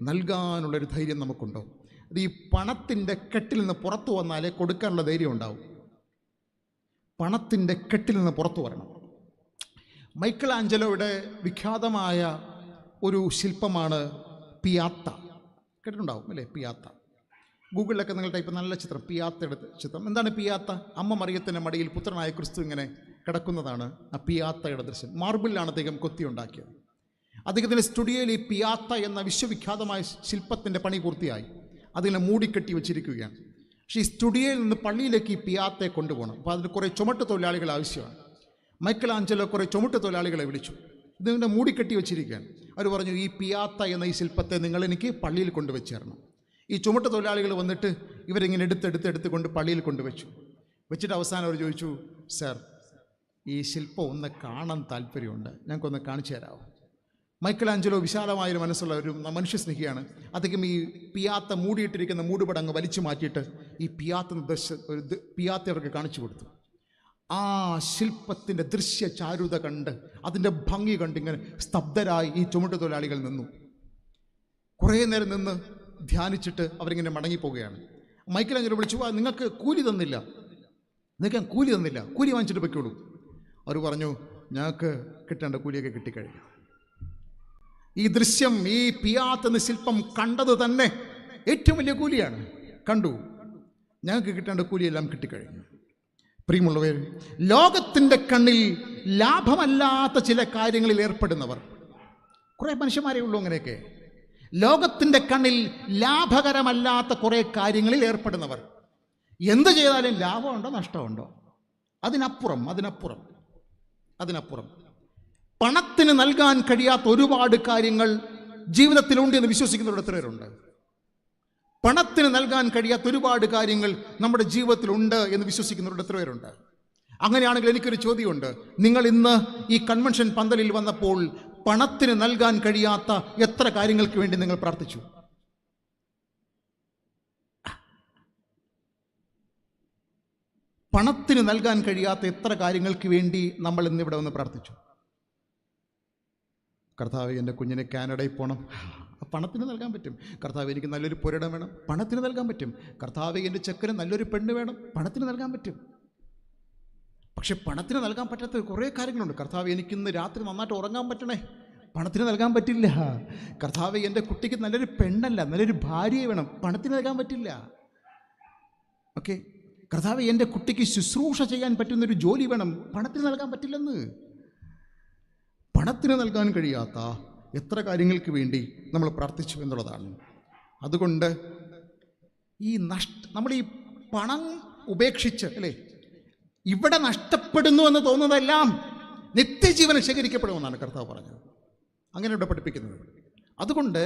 നൽകാനുള്ളൊരു ധൈര്യം നമുക്കുണ്ടോ? അത് ഈ പണത്തിൻ്റെ കെട്ടിൽ നിന്ന് പുറത്തു വന്നാലേ കൊടുക്കാനുള്ള ധൈര്യം ഉണ്ടാവും. പണത്തിൻ്റെ കെട്ടിൽ നിന്ന് പുറത്തു വരണം. മൈക്കിൾ ആഞ്ചലോയുടെ വിഖ്യാതമായ ഒരു ശില്പമാണ് പിയാത്ത. കേട്ടിട്ടുണ്ടാവും അല്ലേ? പിയാത്ത. ഗൂഗിളിലൊക്കെ നിങ്ങൾ ടൈപ്പ്, നല്ല ചിത്രം, പിയാത്തയുടെ ചിത്രം. എന്താണ് പിയാത്ത? അമ്മ മറിയത്തിൻ്റെ മടിയിൽ പുത്രനായ ക്രിസ്തു ഇങ്ങനെ കിടക്കുന്നതാണ് ആ പിയാത്തയുടെ ദൃശ്യം. മാർബിളിലാണ് അദ്ദേഹം കൊത്തിയുണ്ടാക്കിയത്. അദ്ദേഹത്തിൻ്റെ സ്റ്റുഡിയോയിൽ ഈ പിയാത്ത എന്ന വിശ്വവിഖ്യാതമായ ശില്പത്തിൻ്റെ പണി പൂർത്തിയായി. അതിനെ മൂടിക്കെട്ടി വെച്ചിരിക്കുകയാണ്. പക്ഷേ ഈ സ്റ്റുഡിയോയിൽ നിന്ന് പള്ളിയിലേക്ക് ഈ പിയാത്തയെ കൊണ്ടുപോകണം. അപ്പോൾ അതിന് കുറേ ചുമട്ട് തൊഴിലാളികൾ ആവശ്യമാണ്. മൈക്കിൾ ആഞ്ചലോ കുറേ ചുമട്ട് തൊഴിലാളികളെ വിളിച്ചു. ഇതിനെ മൂടിക്കെട്ടി വെച്ചിരിക്കുകയാണ്. അവർ പറഞ്ഞു, ഈ പിയാത്ത എന്ന ഈ ശില്പത്തെ നിങ്ങൾ എനിക്ക് പള്ളിയിൽ കൊണ്ടുവച്ച് തരണം. ഈ ചുമട്ട് തൊഴിലാളികൾ വന്നിട്ട് ഇവരിങ്ങനെ എടുത്ത് കൊണ്ട് പള്ളിയിൽ കൊണ്ടുവച്ചു. വെച്ചിട്ട് അവസാനം അവർ ചോദിച്ചു, സാർ, ഈ ശില്പം ഒന്ന് കാണാൻ താല്പര്യമുണ്ട്, ഞങ്ങൾക്കൊന്ന് കാണിച്ചു തരാമോ? മൈക്കിൾ ആഞ്ചലോ വിശാലമായൊരു മനസ്സുള്ള ഒരു മനുഷ്യസ്നേഹിയാണ്. അദ്ദേഹം ഈ പിയാത്ത മൂടിയിട്ടിരിക്കുന്ന മൂടുപടം അങ്ങ് വലിച്ചു മാറ്റിയിട്ട് ഈ പിയാത്ത അവർക്ക് കാണിച്ചു കൊടുത്തു. ആ ശില്പത്തിൻ്റെ ദൃശ്യ ചാരുത കണ്ട്, അതിൻ്റെ ഭംഗി കണ്ട് ഇങ്ങനെ സ്തബ്ധരായി ഈ ചുമട്ട് തൊഴിലാളികൾ നിന്നു. കുറേ നേരം നിന്ന് ധ്യാനിച്ചിട്ട് അവരിങ്ങനെ മടങ്ങിപ്പോവുകയാണ്. മൈക്കിൾ ആഞ്ചലോ വിളിച്ചു, നിങ്ങൾക്ക് കൂലി തന്നില്ല, നിങ്ങൾക്ക് കൂലി തന്നില്ല, കൂലി വാങ്ങിച്ചിട്ട് പൊയ്ക്കോളൂ. അവർ പറഞ്ഞു, ഞങ്ങൾക്ക് കിട്ടേണ്ട കൂലിയൊക്കെ കിട്ടിക്കഴിഞ്ഞു. ഈ ദൃശ്യം, ഈ പിയാത്ത് എന്ന ശില്പം കണ്ടത് തന്നെ ഏറ്റവും വലിയ കൂലിയാണ്. കണ്ടു, ഞങ്ങൾക്ക് കിട്ടേണ്ട കൂലിയെല്ലാം കിട്ടിക്കഴിഞ്ഞു. പ്രിയമുള്ളവർ, ലോകത്തിൻ്റെ കണ്ണിൽ ലാഭമല്ലാത്ത ചില കാര്യങ്ങളിൽ ഏർപ്പെടുന്നവർ കുറേ മനുഷ്യന്മാരേ ഉള്ളൂ. അങ്ങനെയൊക്കെ ലോകത്തിൻ്റെ കണ്ണിൽ ലാഭകരമല്ലാത്ത കുറേ കാര്യങ്ങളിൽ ഏർപ്പെടുന്നവർ, എന്ത് ചെയ്താലും ലാഭമുണ്ടോ നഷ്ടമുണ്ടോ, അതിനപ്പുറം പണത്തിന് നൽകാൻ കഴിയാത്ത ഒരുപാട് കാര്യങ്ങൾ ജീവിതത്തിലുണ്ട് എന്ന് വിശ്വസിക്കുന്നവരുടെ എത്ര പേരുണ്ട്? പണത്തിന് നൽകാൻ കഴിയാത്ത ഒരുപാട് കാര്യങ്ങൾ നമ്മുടെ ജീവിതത്തിലുണ്ട് എന്ന് വിശ്വസിക്കുന്നവരുടെ എത്ര പേരുണ്ട്? അങ്ങനെയാണെങ്കിൽ എനിക്കൊരു ചോദ്യമുണ്ട്. നിങ്ങൾ ഇന്ന് ഈ കൺവെൻഷൻ പന്തലിൽ വന്നപ്പോൾ പണത്തിന് നൽകാൻ കഴിയാത്ത എത്ര കാര്യങ്ങൾക്ക് വേണ്ടി നിങ്ങൾ പ്രാർത്ഥിച്ചു? പണത്തിന് നൽകാൻ കഴിയാത്ത എത്ര കാര്യങ്ങൾക്ക് വേണ്ടി നമ്മൾ ഇന്നിവിടെ വന്ന് പ്രാർത്ഥിച്ചു? കർത്താവ്, എൻ്റെ കുഞ്ഞിനെ കാനഡയിൽ പോകണം, പണത്തിന് നൽകാൻ പറ്റും. കർത്താവ്, എനിക്ക് നല്ലൊരു പുരയിടം വേണം, പണത്തിന് നൽകാൻ പറ്റും. കർത്താവ്, എൻ്റെ ചെക്കന് നല്ലൊരു പെണ്ണ് വേണം, പണത്തിന് നൽകാൻ പറ്റും. പക്ഷെ പണത്തിന് നൽകാൻ പറ്റാത്ത കുറേ കാര്യങ്ങളുണ്ട്. കർത്താവ്, എനിക്കിന്ന് രാത്രി നന്നായിട്ട് ഉറങ്ങാൻ പറ്റണേ, പണത്തിന് നൽകാൻ പറ്റില്ല. കർത്താവ്, എൻ്റെ കുട്ടിക്ക് നല്ലൊരു പെണ്ണല്ല, നല്ലൊരു ഭാര്യയെ വേണം, പണത്തിന് നൽകാൻ പറ്റില്ല. ഓക്കെ. കർത്താവ്, എൻ്റെ കുട്ടിക്ക് ശുശ്രൂഷ ചെയ്യാൻ പറ്റുന്നൊരു ജോലി വേണം, പണത്തിന് നൽകാൻ പറ്റില്ലെന്ന്. പണത്തിന് നൽകാൻ കഴിയാത്ത എത്ര കാര്യങ്ങൾക്ക് വേണ്ടി നമ്മൾ പ്രാർത്ഥിച്ചു എന്നുള്ളതാണ്. അതുകൊണ്ട് നമ്മൾ ഈ പണം ഉപേക്ഷിച്ച്, അല്ലേ, ഇവിടെ നഷ്ടപ്പെടുന്നു എന്ന് തോന്നുന്നതെല്ലാം നിത്യജീവനം ശേഖരിക്കപ്പെടുമെന്നാണ് കർത്താവ് പറഞ്ഞത്. അങ്ങനെ ഇവിടെ പഠിപ്പിക്കുന്നത്. അതുകൊണ്ട്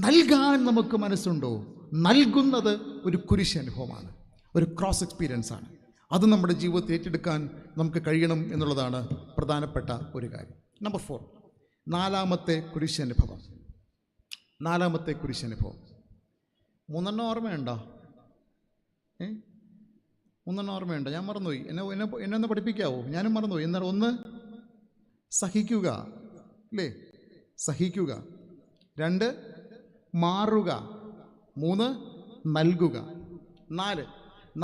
നൽകാൻ നമുക്ക് മനസ്സുണ്ടോ? നൽകുന്നത് ഒരു കുരിശ് അനുഭവമാണ്, ഒരു ക്രോസ് എക്സ്പീരിയൻസ് ആണ്. അത് നമ്മുടെ ജീവിതത്തിൽ ഏറ്റെടുക്കാൻ നമുക്ക് കഴിയണം എന്നുള്ളതാണ് പ്രധാനപ്പെട്ട ഒരു കാര്യം. നമ്പർ 4, നാലാമത്തെ കുരിശനുഭവം. നാലാമത്തെ കുരിശനുഭവം 3 ഓർമ്മയുണ്ടോ? 3 ഓർമ്മയുണ്ടോ? ഞാൻ മറന്നുപോയി. എന്നെ ഒന്ന് പഠിപ്പിക്കാവോ? ഞാനും മറന്നുപോയി. എന്നാൽ 1 സഹിക്കുക, അല്ലേ, സഹിക്കുക. 2 മാറുക. 3 നൽകുക. 4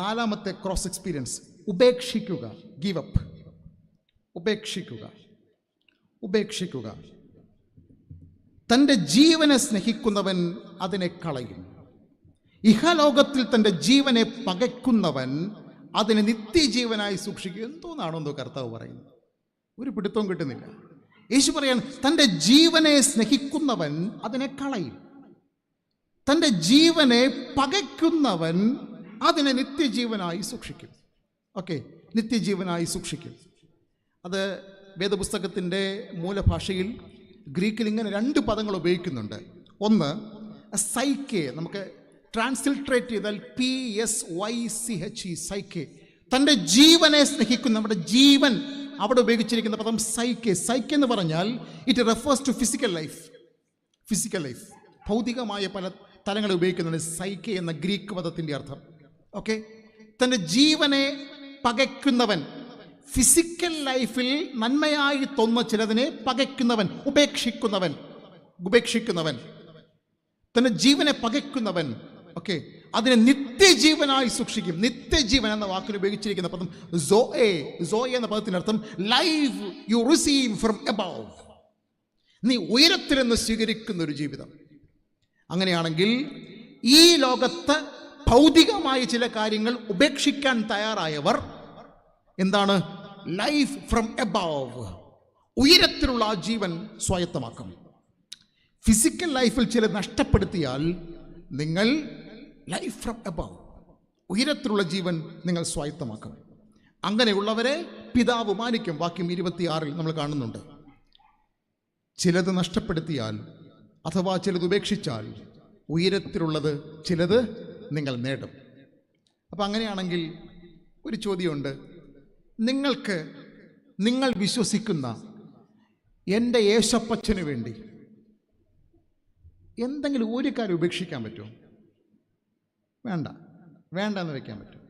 നാലാമത്തെ ക്രോസ് എക്സ്പീരിയൻസ് ഉപേക്ഷിക്കുക. Give up. ഉപേക്ഷിക്കുക. ഉപേക്ഷിക്കുക. തൻ്റെ ജീവനെ സ്നേഹിക്കുന്നവൻ അതിനെ കളയും. ഇഹലോകത്തിൽ തൻ്റെ ജീവനെ പകയ്ക്കുന്നവൻ അതിനെ നിത്യജീവനായി സൂക്ഷിക്കും. എന്തോന്നാണോ കർത്താവ് പറയുന്നത്? ഒരു പിടുത്തവും കിട്ടുന്നില്ല. യേശു പറയാണ്, തൻ്റെ ജീവനെ സ്നേഹിക്കുന്നവൻ അതിനെ കളയും, തൻ്റെ ജീവനെ പകയ്ക്കുന്നവൻ അതിനെ നിത്യജീവനായി സൂക്ഷിക്കും. ഓക്കെ, നിത്യജീവനായി സൂക്ഷിക്കും. അത് വേദപുസ്തകത്തിൻ്റെ മൂലഭാഷയിൽ ഗ്രീക്കിൽ ഇങ്ങനെ 2 പദങ്ങൾ ഉപയോഗിക്കുന്നുണ്ട്. ഒന്ന് സൈക്കെ, നമുക്ക് ട്രാൻസ്ലിട്രേറ്റ് ചെയ്താൽ PSYCHE, സൈക്കെ. തൻ്റെ ജീവനെ സ്നേഹിക്കുന്ന, നമ്മുടെ ജീവൻ അവിടെ ഉപയോഗിച്ചിരിക്കുന്ന പദം സൈക്കെ. സൈക്കെ എന്ന് പറഞ്ഞാൽ it refers to physical life. Physical life, ഭൗതികമായ പല തലങ്ങൾ ഉപയോഗിക്കുന്നുണ്ട് സൈക്കെ എന്ന ഗ്രീക്ക് പദത്തിൻ്റെ അർത്ഥം. ഓക്കെ, തൻ്റെ ജീവനെ പകയ്ക്കുന്നവൻ, ഫിസിക്കൽ ലൈഫിൽ നന്മയായി തോന്നുന്ന ചിലതിനെ പകയ്ക്കുന്നവൻ, ഉപേക്ഷിക്കുന്നവൻ. ഉപേക്ഷിക്കുന്നവൻ, തൻ്റെ ജീവനെ പകയ്ക്കുന്നവൻ. ഓക്കെ, അതിനെ നിത്യജീവനായി സൂക്ഷിക്കും. നിത്യജീവൻ എന്ന വാക്കിന് ഉപയോഗിച്ചിരിക്കുന്ന പദം സോയെ. സോയെ എന്ന പദത്തിൻ്റെ അർത്ഥം life you receive from above. നീ ഉയരത്തിൽ നിന്ന് സ്വീകരിക്കുന്ന ഒരു ജീവിതം. അങ്ങനെയാണെങ്കിൽ ഈ ലോകത്ത് ഭൗതികമായ ചില കാര്യങ്ങൾ ഉപേക്ഷിക്കാൻ തയ്യാറായവർ എന്താണ്? ലൈഫ് ഫ്രം എബവ്, ഉയരത്തിലുള്ള ആ ജീവൻ സ്വായത്തമാക്കും. ഫിസിക്കൽ ലൈഫിൽ ചില നഷ്ടപ്പെടുത്തിയാൽ നിങ്ങൾ ലൈഫ് ഫ്രം എബവ്, ഉയരത്തിലുള്ള ജീവൻ നിങ്ങൾ സ്വായത്തമാക്കും. അങ്ങനെയുള്ളവരെ പിതാവ് മാനിക്കും. വാക്യം 26 നമ്മൾ കാണുന്നുണ്ട്. ചിലത് നഷ്ടപ്പെടുത്തിയാൽ അഥവാ ചിലത് ഉപേക്ഷിച്ചാൽ ഉയരത്തിലുള്ളത് ചിലത് നിങ്ങൾ നേടും. അപ്പം അങ്ങനെയാണെങ്കിൽ ഒരു ചോദ്യമുണ്ട്. നിങ്ങൾ വിശ്വസിക്കുന്ന എൻ്റെ യേശപ്പച്ചന് വേണ്ടി എന്തെങ്കിലും ഒരു കാര്യം ഉപേക്ഷിക്കാൻ പറ്റുമോ? വേണ്ടെന്ന് വയ്ക്കാൻ പറ്റും.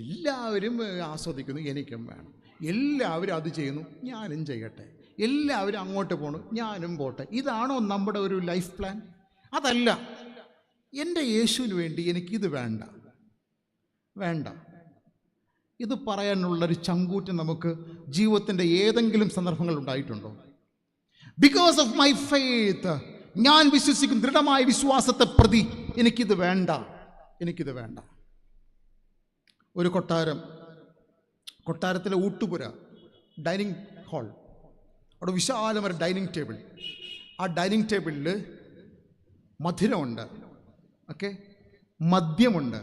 എല്ലാവരും ആസ്വദിക്കുന്നു, എനിക്കും വേണം. എല്ലാവരും അത് ചെയ്യുന്നു, ഞാനും ചെയ്യട്ടെ. എല്ലാവരും അങ്ങോട്ട് പോകണം, ഞാനും പോട്ടെ. ഇതാണോ നമ്മുടെ ഒരു ലൈഫ് പ്ലാൻ? അതല്ല. എൻ്റെ യേശുവിന് വേണ്ടി എനിക്കിത് വേണ്ട. ഇത് പറയാനുള്ളൊരു ചങ്കൂറ്റം നമുക്ക് ജീവിതത്തിൻ്റെ ഏതെങ്കിലും സന്ദർഭങ്ങൾ ഉണ്ടായിട്ടുണ്ടോ? ബിക്കോസ് ഓഫ് മൈ ഫെയ്ത്ത്, ഞാൻ വിശ്വസിക്കുന്ന ദൃഢമായ വിശ്വാസത്തെ പ്രതി എനിക്കിത് വേണ്ട. ഒരു കൊട്ടാരത്തിലെ ഊട്ടുപുര, ഡൈനിങ് ഹാൾ, അവിടെ വിശാലമായ ഡൈനിങ് ടേബിൾ. ആ ഡൈനിങ് ടേബിളിൽ മധുരമുണ്ട്, ഓക്കെ, മദ്യമുണ്ട്,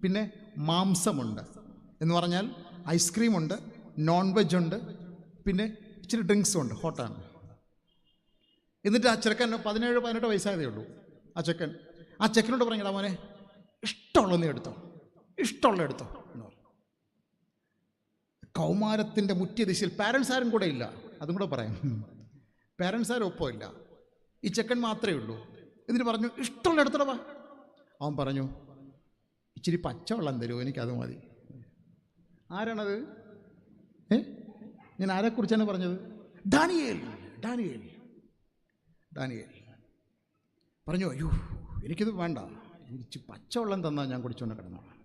പിന്നെ മാംസമുണ്ട്. എന്ന് പറഞ്ഞാൽ ഐസ്ക്രീമുണ്ട്, നോൺ വെജ് ഉണ്ട്, പിന്നെ ഇച്ചിരി ഡ്രിങ്ക്സും ഉണ്ട്, ഹോട്ടാണ്. എന്നിട്ട് ആ ചെറുക്കൻ 17-18 വയസ്സായതേ ഉള്ളൂ. ആ ചെക്കനോട് പറഞ്ഞാ, മോനെ ഇഷ്ടമുള്ള നീ എടുത്തോ എന്ന് പറഞ്ഞു. കൗമാരത്തിൻ്റെ മുറ്റിയ ദിശയിൽ പാരൻസ് ആരും കൂടെ ഇല്ല, അതും കൂടെ പറയാം. പാരൻസ് ആരും ഒപ്പമില്ല, ഈ ചെക്കൻ മാത്രമേ ഉള്ളൂ. എന്നിട്ട് പറഞ്ഞു ഇഷ്ടമുള്ള എടുത്തിട വാ. അവൻ പറഞ്ഞു ഇച്ചിരി പച്ചവെള്ളം തരുമോ, എനിക്കത് മതി. ആരാണത്? ഞാൻ ആരെക്കുറിച്ചാണ് പറഞ്ഞത്? ഡാനിയേൽ. ഡാനിയേൽ ഡാനിയേൽ പറഞ്ഞു അയ്യോ എനിക്കിത് വേണ്ട, എനിക്ക് പച്ചവെള്ളം തന്നാൽ ഞാൻ കുടിച്ചുകൊണ്ട് കിടന്നോളാം.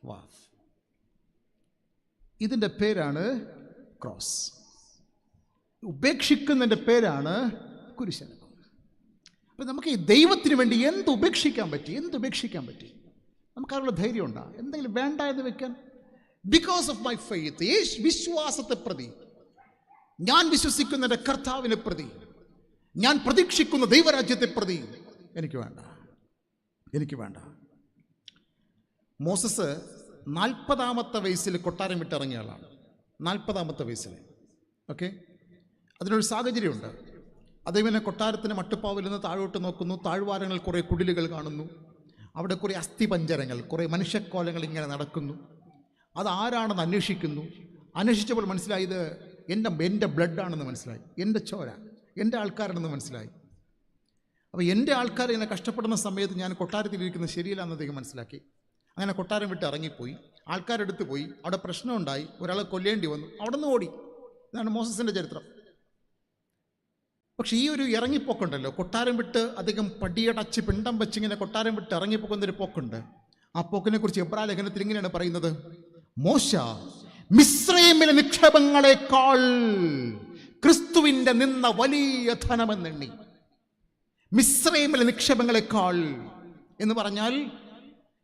വാ, ഇതിൻ്റെ പേരാണ് ക്രോസ്. ഉപേക്ഷിക്കുന്നതിൻ്റെ പേരാണ് കുരിശനം. അപ്പം നമുക്ക് ഈ ദൈവത്തിന് വേണ്ടി എന്തുപേക്ഷിക്കാൻ പറ്റി? നമുക്കതിനുള്ള ധൈര്യം ഉണ്ടാ എന്തെങ്കിലും വേണ്ട എന്ന് വെക്കാൻ? ബിക്കോസ് ഓഫ് മൈ ഫെയ്ത്ത്, വിശ്വാസത്തെ പ്രതി, ഞാൻ വിശ്വസിക്കുന്ന എൻ്റെ കർത്താവിനെ പ്രതി, ഞാൻ പ്രതീക്ഷിക്കുന്ന ദൈവരാജ്യത്തെ പ്രതി എനിക്ക് വേണ്ട. മോസസ് 40-ാമത്തെ വയസ്സിൽ കൊട്ടാരം വിട്ടിറങ്ങിയ ആളാണ്. 40-ാമത്തെ വയസ്സിൽ. ഓക്കെ, അതിനൊരു സാഹചര്യമുണ്ട്. അദ്ദേഹം കൊട്ടാരത്തിന് മട്ടുപ്പാവിൽ നിന്ന് താഴോട്ട് നോക്കുന്നു. താഴ്വാരങ്ങൾ കുറേ കുടിലുകൾ കാണുന്നു. അവിടെ കുറേ അസ്ഥിപഞ്ജരങ്ങൾ, കുറേ മനുഷ്യക്കോലങ്ങൾ ഇങ്ങനെ നടക്കുന്നു. അതാരാണെന്ന് അന്വേഷിച്ചപ്പോൾ മനസ്സിലായി ഇത് എൻ്റെ ബ്ലഡാണെന്ന് മനസ്സിലായി, എൻ്റെ ചോര, എൻ്റെ ആൾക്കാരാണെന്ന് മനസ്സിലായി. അപ്പോൾ എൻ്റെ ആൾക്കാർ ഇങ്ങനെ കഷ്ടപ്പെടുന്ന സമയത്ത് ഞാൻ കൊട്ടാരത്തിലിരിക്കുന്നത് ശരിയില്ലാന്ന് അദ്ദേഹം മനസ്സിലാക്കി. അങ്ങനെ കൊട്ടാരം വിട്ട് ഇറങ്ങിപ്പോയി. ആൾക്കാരെടുത്ത് പോയി. അവിടെ പ്രശ്നമുണ്ടായി, ഒരാളെ കൊല്ലേണ്ടി വന്നു, അവിടെ നിന്ന് ഓടി. ഇതാണ് മോസസിൻ്റെ ചരിത്രം. പക്ഷേ ഈ ഒരു ഇറങ്ങിപ്പോക്കുണ്ടല്ലോ, കൊട്ടാരം വിട്ട് അധികം പടിയടച്ച് പിണ്ടം വെച്ച് ഇങ്ങനെ കൊട്ടാരം വിട്ട് ഇറങ്ങിപ്പോക്കുന്നൊരു പോക്കുണ്ട്. ആ പോക്കിനെ കുറിച്ച് എബ്രായ ലേഖനത്തിൽ ഇങ്ങനെയാണ് പറയുന്നത്: മോശ മിസ്രയീമിലെ നിക്ഷേപങ്ങളെക്കാൾ ക്രിസ്തുവിൻ്റെ നിന്ന വലിയ ധനമെന്നെണ്ണി. മിസ്രയീമിലെ നിക്ഷേപങ്ങളെക്കാൾ എന്ന് പറഞ്ഞാൽ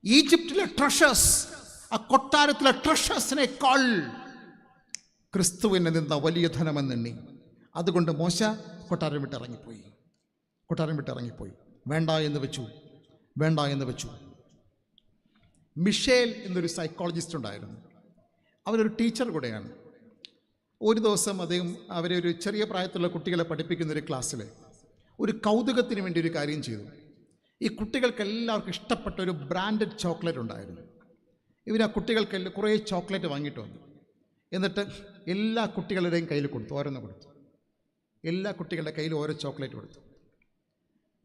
ഈജിപ്തിലെ ട്രഷേഴ്സ്, ആ കൊട്ടാരത്തിലെ ട്രഷേഴ്സിനേക്കാൾ ക്രിസ്തുവിൻ്റെ നിന്ന വലിയ ധനമെന്നെണ്ണി. അതുകൊണ്ട് മോശ കൊട്ടാരം വിട്ട് ഇറങ്ങിപ്പോയി. വേണ്ട എന്ന് വെച്ചു. മിഷേൽ എന്നൊരു സൈക്കോളജിസ്റ്റ് ഉണ്ടായിരുന്നു. അവരൊരു ടീച്ചർ കൂടെയാണ്. ഒരു ദിവസം അദ്ദേഹം അവരെ ഒരു ചെറിയ പ്രായത്തിലുള്ള കുട്ടികളെ പഠിപ്പിക്കുന്നൊരു ക്ലാസ്സിൽ ഒരു കൗതുകത്തിന് വേണ്ടി ഒരു കാര്യം ചെയ്തു. ഈ കുട്ടികൾക്ക് എല്ലാവർക്കും ഇഷ്ടപ്പെട്ട ഒരു ബ്രാൻഡഡ് ചോക്ലേറ്റ് ഉണ്ടായിരുന്നു. ഇവർ ആ കുട്ടികൾക്ക് കുറേ ചോക്ലേറ്റ് വാങ്ങിയിട്ട് വന്നു. എന്നിട്ട് എല്ലാ കുട്ടികളുടെയും കയ്യിൽ കൊടുത്തു, ഓരോന്ന് കൊടുത്തു. എല്ലാ കുട്ടികളുടെ കയ്യിൽ ഓരോ ചോക്ലേറ്റ്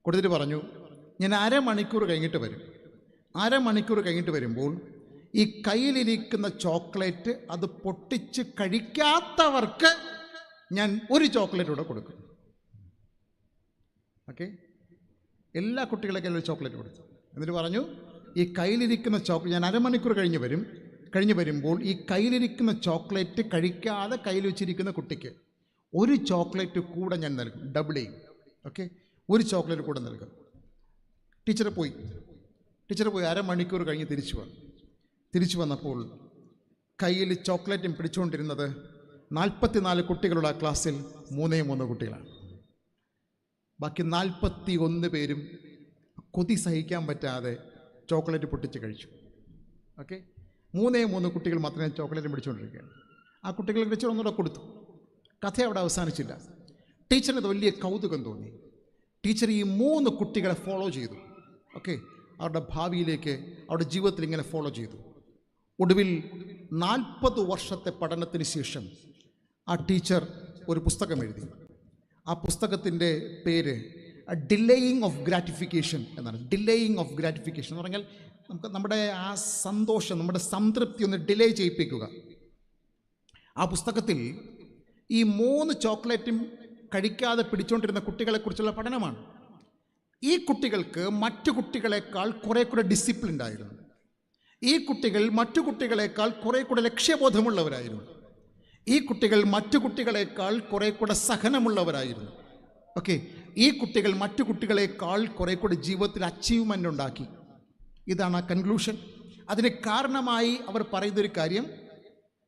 കൊടുത്തിട്ട് പറഞ്ഞു, ഞാൻ അരമണിക്കൂർ കഴിഞ്ഞിട്ട് വരുമ്പോൾ ഈ കയ്യിലിരിക്കുന്ന ചോക്ലേറ്റ് അത് പൊട്ടിച്ച് കഴിക്കാത്തവർക്ക് ഞാൻ ഒരു ചോക്ലേറ്റ് കൂടെ കൊടുക്കും. ഓക്കെ, എല്ലാ കുട്ടികളുടെ കയ്യിൽ ഒരു ചോക്ലേറ്റ് കൊടുത്തു. എന്നിട്ട് പറഞ്ഞു, ഈ കയ്യിലിരിക്കുന്ന ചോക്ലേറ്റ് ഞാൻ അരമണിക്കൂർ കഴിഞ്ഞ് വരുമ്പോൾ ഈ കയ്യിലിരിക്കുന്ന ചോക്ലേറ്റ് കഴിക്കാതെ കയ്യിൽ വെച്ചിരിക്കുന്ന കുട്ടിക്ക് ഒരു ചോക്ലേറ്റ് കൂടെ ഞാൻ നൽകും, ഡബിൾ ചെയ്യും. ഓക്കെ, ഒരു ചോക്ലേറ്റ് കൂടെ നൽകും. ടീച്ചർ പോയി അരമണിക്കൂർ കഴിഞ്ഞ് തിരിച്ചു വന്നപ്പോൾ കയ്യിൽ ചോക്ലേറ്റും പിടിച്ചുകൊണ്ടിരുന്നത് 44 കുട്ടികളുടെ ആ ക്ലാസ്സിൽ 3 കുട്ടികളാണ്. ബാക്കി 41 പേരും കൊതി സഹിക്കാൻ പറ്റാതെ ചോക്ലേറ്റ് പൊട്ടിച്ച് കഴിച്ചു. ഓക്കെ, 3 കുട്ടികൾ മാത്രമേ ചോക്ലേറ്റ് പിടിച്ചുകൊണ്ടിരിക്കുകയാണ്. ആ കുട്ടികൾ ടീച്ചർ ഒന്നുകൂടെ കൊടുത്തു. കഥ അവിടെ അവസാനിച്ചില്ല. ടീച്ചറിന് അത് വലിയ കൗതുകം തോന്നി. ടീച്ചർ ഈ 3 കുട്ടികളെ ഫോളോ ചെയ്തു. ഓക്കെ, അവരുടെ ഭാവിയിലേക്ക്, അവരുടെ ജീവിതത്തിൽ ഇങ്ങനെ ഫോളോ ചെയ്തു. ഒടുവിൽ 40 വർഷത്തെ പഠനത്തിന് ശേഷം ആ ടീച്ചർ ഒരു പുസ്തകം എഴുതി. ആ പുസ്തകത്തിൻ്റെ പേര് ഡിലേയിങ് ഓഫ് ഗ്രാറ്റിഫിക്കേഷൻ എന്നാണ്. ഡിലേയിങ് ഓഫ് ഗ്രാറ്റിഫിക്കേഷൻ എന്ന് പറഞ്ഞാൽ നമുക്ക് നമ്മുടെ ആ സന്തോഷം, നമ്മുടെ സംതൃപ്തി ഒന്ന് ഡിലേ ചെയ്യിപ്പിക്കുക. ആ പുസ്തകത്തിൽ ഈ 3 ചോക്ലേറ്റും കഴിക്കാതെ പിടിച്ചുകൊണ്ടിരുന്ന കുട്ടികളെക്കുറിച്ചുള്ള പഠനമാണ്. ഈ കുട്ടികൾക്ക് മറ്റു കുട്ടികളെക്കാൾ കുറേ കൂടെ ഡിസിപ്ലിൻഡ് ആയിരുന്നു. ഈ കുട്ടികൾ മറ്റു കുട്ടികളെക്കാൾ കുറേ കൂടെ ലക്ഷ്യബോധമുള്ളവരായിരുന്നു. ഈ കുട്ടികൾ മറ്റു കുട്ടികളെക്കാൾ കുറേ കൂടെ സഹനമുള്ളവരായിരുന്നു. ഓക്കെ, ഈ കുട്ടികൾ മറ്റു കുട്ടികളെക്കാൾ കുറേ കൂടെ ജീവിതത്തിൽ അച്ചീവ്മെൻ്റ് ഉണ്ടാക്കി. ഇതാണ് ആ കൺക്ലൂഷൻ. അതിന് കാരണമായി അവർ പറയുന്നൊരു കാര്യം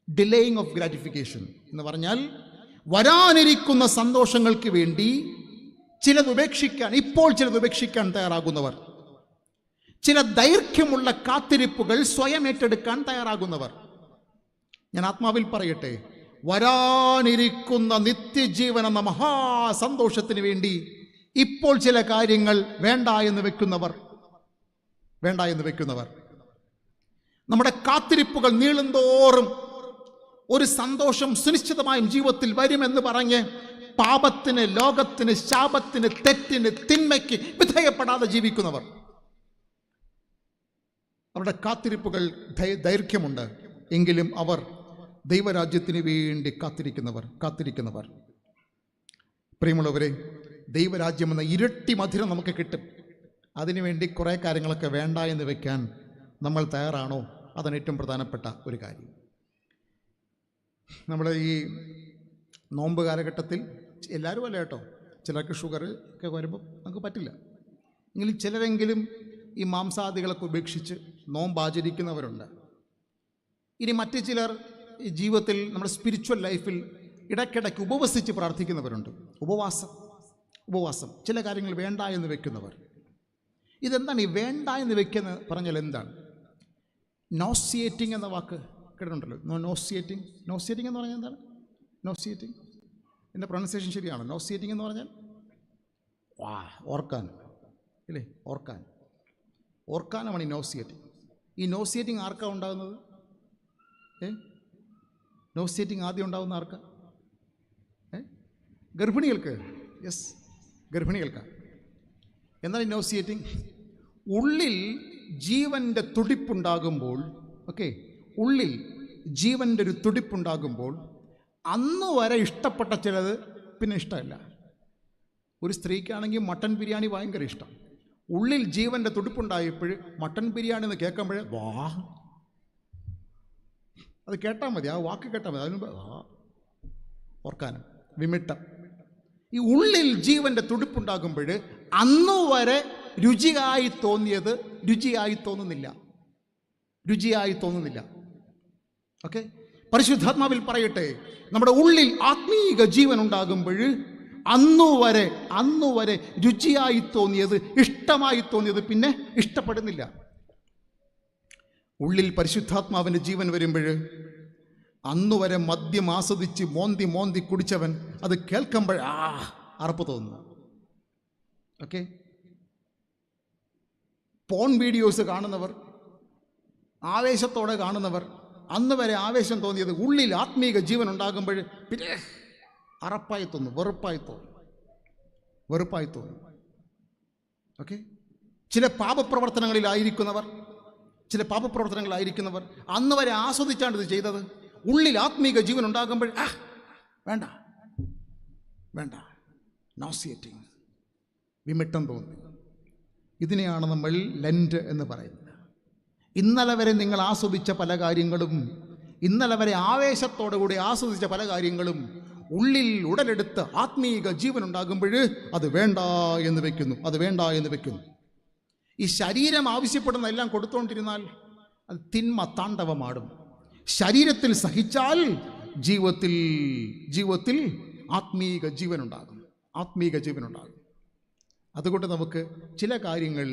ഡിലേയിങ് ഓഫ് ഗ്രാറ്റിഫിക്കേഷൻ എന്ന് പറഞ്ഞാൽ വരാനിരിക്കുന്ന സന്തോഷങ്ങൾക്ക് വേണ്ടി ഇപ്പോൾ ചിലത് ഉപേക്ഷിക്കാൻ തയ്യാറാകുന്നവർ, ചില ദൈർഘ്യമുള്ള കാത്തിരിപ്പുകൾ സ്വയം ഏറ്റെടുക്കാൻ തയ്യാറാകുന്നവർ. ഞാൻ ആത്മാവിൽ പറയട്ടെ, വരാനിരിക്കുന്ന നിത്യജീവൻ എന്ന മഹാസന്തോഷത്തിന് വേണ്ടി ഇപ്പോൾ ചില കാര്യങ്ങൾ വേണ്ട എന്ന് വെക്കുന്നവർ, നമ്മുടെ കാത്തിരിപ്പുകൾ നീളുന്തോറും ഒരു സന്തോഷം സുനിശ്ചിതമായും ജീവിതത്തിൽ വരുമെന്ന് പറഞ്ഞ് പാപത്തിന്, ലോകത്തിന്, ശാപത്തിന്, തെറ്റിന്, തിന്മയ്ക്ക് വിധേയപ്പെടാതെ ജീവിക്കുന്നവർ, അവരുടെ കാത്തിരിപ്പുകൾ ദൈർഘ്യമുണ്ട്. എങ്കിലും അവർ ദൈവരാജ്യത്തിന് വേണ്ടി കാത്തിരിക്കുന്നവർ. പ്രിയമുള്ളവരെ, ദൈവരാജ്യം എന്ന ഇരട്ടി മധുരം നമുക്ക് കിട്ടും. അതിനുവേണ്ടി കുറേ കാര്യങ്ങളൊക്കെ വേണ്ട എന്ന് വെക്കാൻ നമ്മൾ തയ്യാറാണോ? അതാണ് ഏറ്റവും പ്രധാനപ്പെട്ട ഒരു കാര്യം. നമ്മുടെ ഈ നോമ്പ് കാലഘട്ടത്തിൽ എല്ലാവരും അല്ല കേട്ടോ, ചിലർക്ക് ഷുഗർ ഒക്കെ വരുമ്പോൾ നമുക്ക് പറ്റില്ല. എങ്കിലും ചിലരെങ്കിലും ഈ മാംസാദികളൊക്കെ ഉപേക്ഷിച്ച് നോമ്പ് ആചരിക്കുന്നവരുണ്ട്. ഇനി മറ്റു ചിലർ ഈ ജീവിതത്തിൽ നമ്മുടെ സ്പിരിച്വൽ ലൈഫിൽ ഇടയ്ക്കിടയ്ക്ക് ഉപവസിച്ച് പ്രാർത്ഥിക്കുന്നവരുണ്ട്. ഉപവാസം ചില കാര്യങ്ങൾ വേണ്ട എന്ന് വെക്കുന്നവർ. ഇതെന്താണ് ഈ വേണ്ട എന്ന് വെക്കുന്ന പറഞ്ഞാൽ എന്താണ്? നോസിയേറ്റിംഗ് എന്ന വാക്ക് കേട്ടിട്ടുണ്ടല്ലോ. നോസിയേറ്റിംഗ് എന്ന് പറഞ്ഞാൽ എന്താണ്? നോസിയേറ്റിംഗ് എൻ്റെ പ്രൊണൗൺസിയേഷൻ ശരിയാണ്? നോസിയേറ്റിംഗ് എന്ന് പറഞ്ഞാൽ ഓർക്കാൻ ഇല്ലേ? ഓർക്കാനാണ് ഈ നോസിയേറ്റിംഗ്. ഈ നോസിയേറ്റിംഗ് ആർക്കാണ് ഉണ്ടാകുന്നത്? നോസിയേറ്റിംഗ് ആദ്യം ഉണ്ടാകുന്ന ആർക്കാ? ഗർഭിണികൾക്ക്. യെസ്, ഗർഭിണികൾക്കാണ്. എന്നാൽ ഈ നോസിയേറ്റിംഗ് ഉള്ളിൽ ജീവൻ്റെ തുടിപ്പുണ്ടാകുമ്പോൾ, ഉള്ളിൽ ജീവൻ്റെ ഒരു തുടിപ്പുണ്ടാകുമ്പോൾ അന്ന് വരെ ഇഷ്ടപ്പെട്ട ചിലത് പിന്നെ ഇഷ്ടമല്ല. ഒരു സ്ത്രീക്കാണെങ്കിൽ മട്ടൻ ബിരിയാണി ഭയങ്കര ഇഷ്ടം. ഉള്ളിൽ ജീവൻ്റെ തുടിപ്പുണ്ടായപ്പോൾ മട്ടൻ ബിരിയാണി എന്ന് കേൾക്കുമ്പോഴേ അത് കേട്ടാൽ മതി, ആ വാക്ക് കേട്ടാൽ മതി. അതിന് ഓർക്കാനും വിമിട്ടം. ഈ ഉള്ളിൽ ജീവൻ്റെ തുടിപ്പുണ്ടാകുമ്പോൾ അന്നുവരെ രുചിയായി തോന്നിയത് രുചിയായി തോന്നുന്നില്ല. ഓക്കെ, പരിശുദ്ധാത്മാവിൽ പറയട്ടെ, നമ്മുടെ ഉള്ളിൽ ആത്മീക ജീവൻ ഉണ്ടാകുമ്പോൾ അന്നുവരെ രുചിയായി തോന്നിയത്, ഇഷ്ടമായി തോന്നിയത് പിന്നെ ഇഷ്ടപ്പെടുന്നില്ല. ഉള്ളിൽ പരിശുദ്ധാത്മാവിൻ്റെ ജീവൻ വരുമ്പോൾ അന്നുവരെ മദ്യം ആസ്വദിച്ച് മോന്തി കുടിച്ചവൻ അത് കേൾക്കുമ്പോൾ അറപ്പ് തോന്നുന്നു. ഓക്കെ, പോൺ വീഡിയോസ് കാണുന്നവർ, ആവേശത്തോടെ കാണുന്നവർ, അന്ന് വരെ ആവേശം തോന്നിയത് ഉള്ളിൽ ആത്മീക ജീവൻ ഉണ്ടാകുമ്പോൾ പിന്നെ അറപ്പായി തോന്നും, വെറുപ്പായി തോന്നും. ഓക്കെ, ചില പാപപ്രവർത്തനങ്ങളിലായിരിക്കുന്നവർ അന്ന് വരെ ആസ്വദിച്ചാണ് ഇത് ചെയ്തത്. ഉള്ളിൽ ആത്മീക ജീവൻ ഉണ്ടാകുമ്പോൾ വേണ്ട, നോസിയേറ്റിംഗ്, വിമിട്ടം തോന്നി. ഇതിനെയാണ് നമ്മൾ ലെൻറ്റ് എന്ന് പറയുന്നത്. ഇന്നലെ വരെ നിങ്ങൾ ആസ്വദിച്ച പല കാര്യങ്ങളും, ഇന്നലെ വരെ ആവേശത്തോടുകൂടി ആസ്വദിച്ച പല കാര്യങ്ങളും ഉള്ളിൽ ഉടലെടുത്ത് ആത്മീക ജീവൻ ഉണ്ടാകുമ്പോൾ അത് വേണ്ട എന്ന് വെക്കുന്നു. ഈ ശരീരം ആവശ്യപ്പെടുന്ന എല്ലാം കൊടുത്തുകൊണ്ടിരുന്നാൽ അത് തിന്മ താണ്ഡവമാടും. ശരീരത്തിൽ സഹിച്ചാൽ ജീവിതത്തിൽ ആത്മീക ജീവനുണ്ടാകും. അതുകൊണ്ട് നമുക്ക് ചില കാര്യങ്ങൾ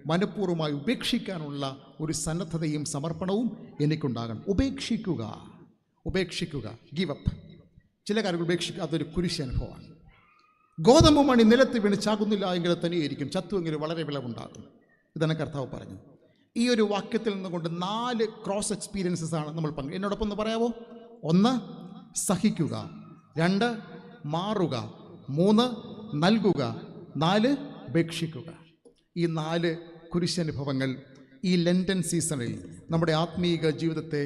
മനഃപൂർവ്വമായി ഉപേക്ഷിക്കാനുള്ള ഒരു സന്നദ്ധതയും സമർപ്പണവും എനിക്കുണ്ടാകണം. ഉപേക്ഷിക്കുക, ഗീവ് അപ്പ്. ചില കാര്യങ്ങൾ ഉപേക്ഷിക്കുക, അതൊരു കുരിശനുഭവമാണ്. ഗോതമ്പ് മണി നിലത്ത് വീണ് ചാകുന്നില്ല എങ്കിൽ തന്നെയായിരിക്കും, ചത്തുവെങ്കിൽ വളരെ വിളവുണ്ടാകും. ഇതാണ് കർത്താവ് പറഞ്ഞു. ഈ ഒരു വാക്യത്തിൽ നിന്നുകൊണ്ട് 4 ക്രോസ് എക്സ്പീരിയൻസസ് ആണ് നമ്മൾ എന്നോടൊപ്പം ഒന്ന് പറയാവോ? 1, സഹിക്കുക. 2, മാറുക. 3, നൽകുക. 4, ഉപേക്ഷിക്കുക. ഈ 4 കുരിശനുഭവങ്ങൾ ഈ ലെൻറ്റൻ സീസണിൽ നമ്മുടെ ആത്മീക ജീവിതത്തെ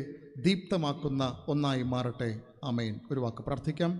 ദീപ്തമാക്കുന്ന ഒന്നായി മാറട്ടെ. ആമേൻ. ഒരു വാക്ക് പ്രാർത്ഥിക്കാം.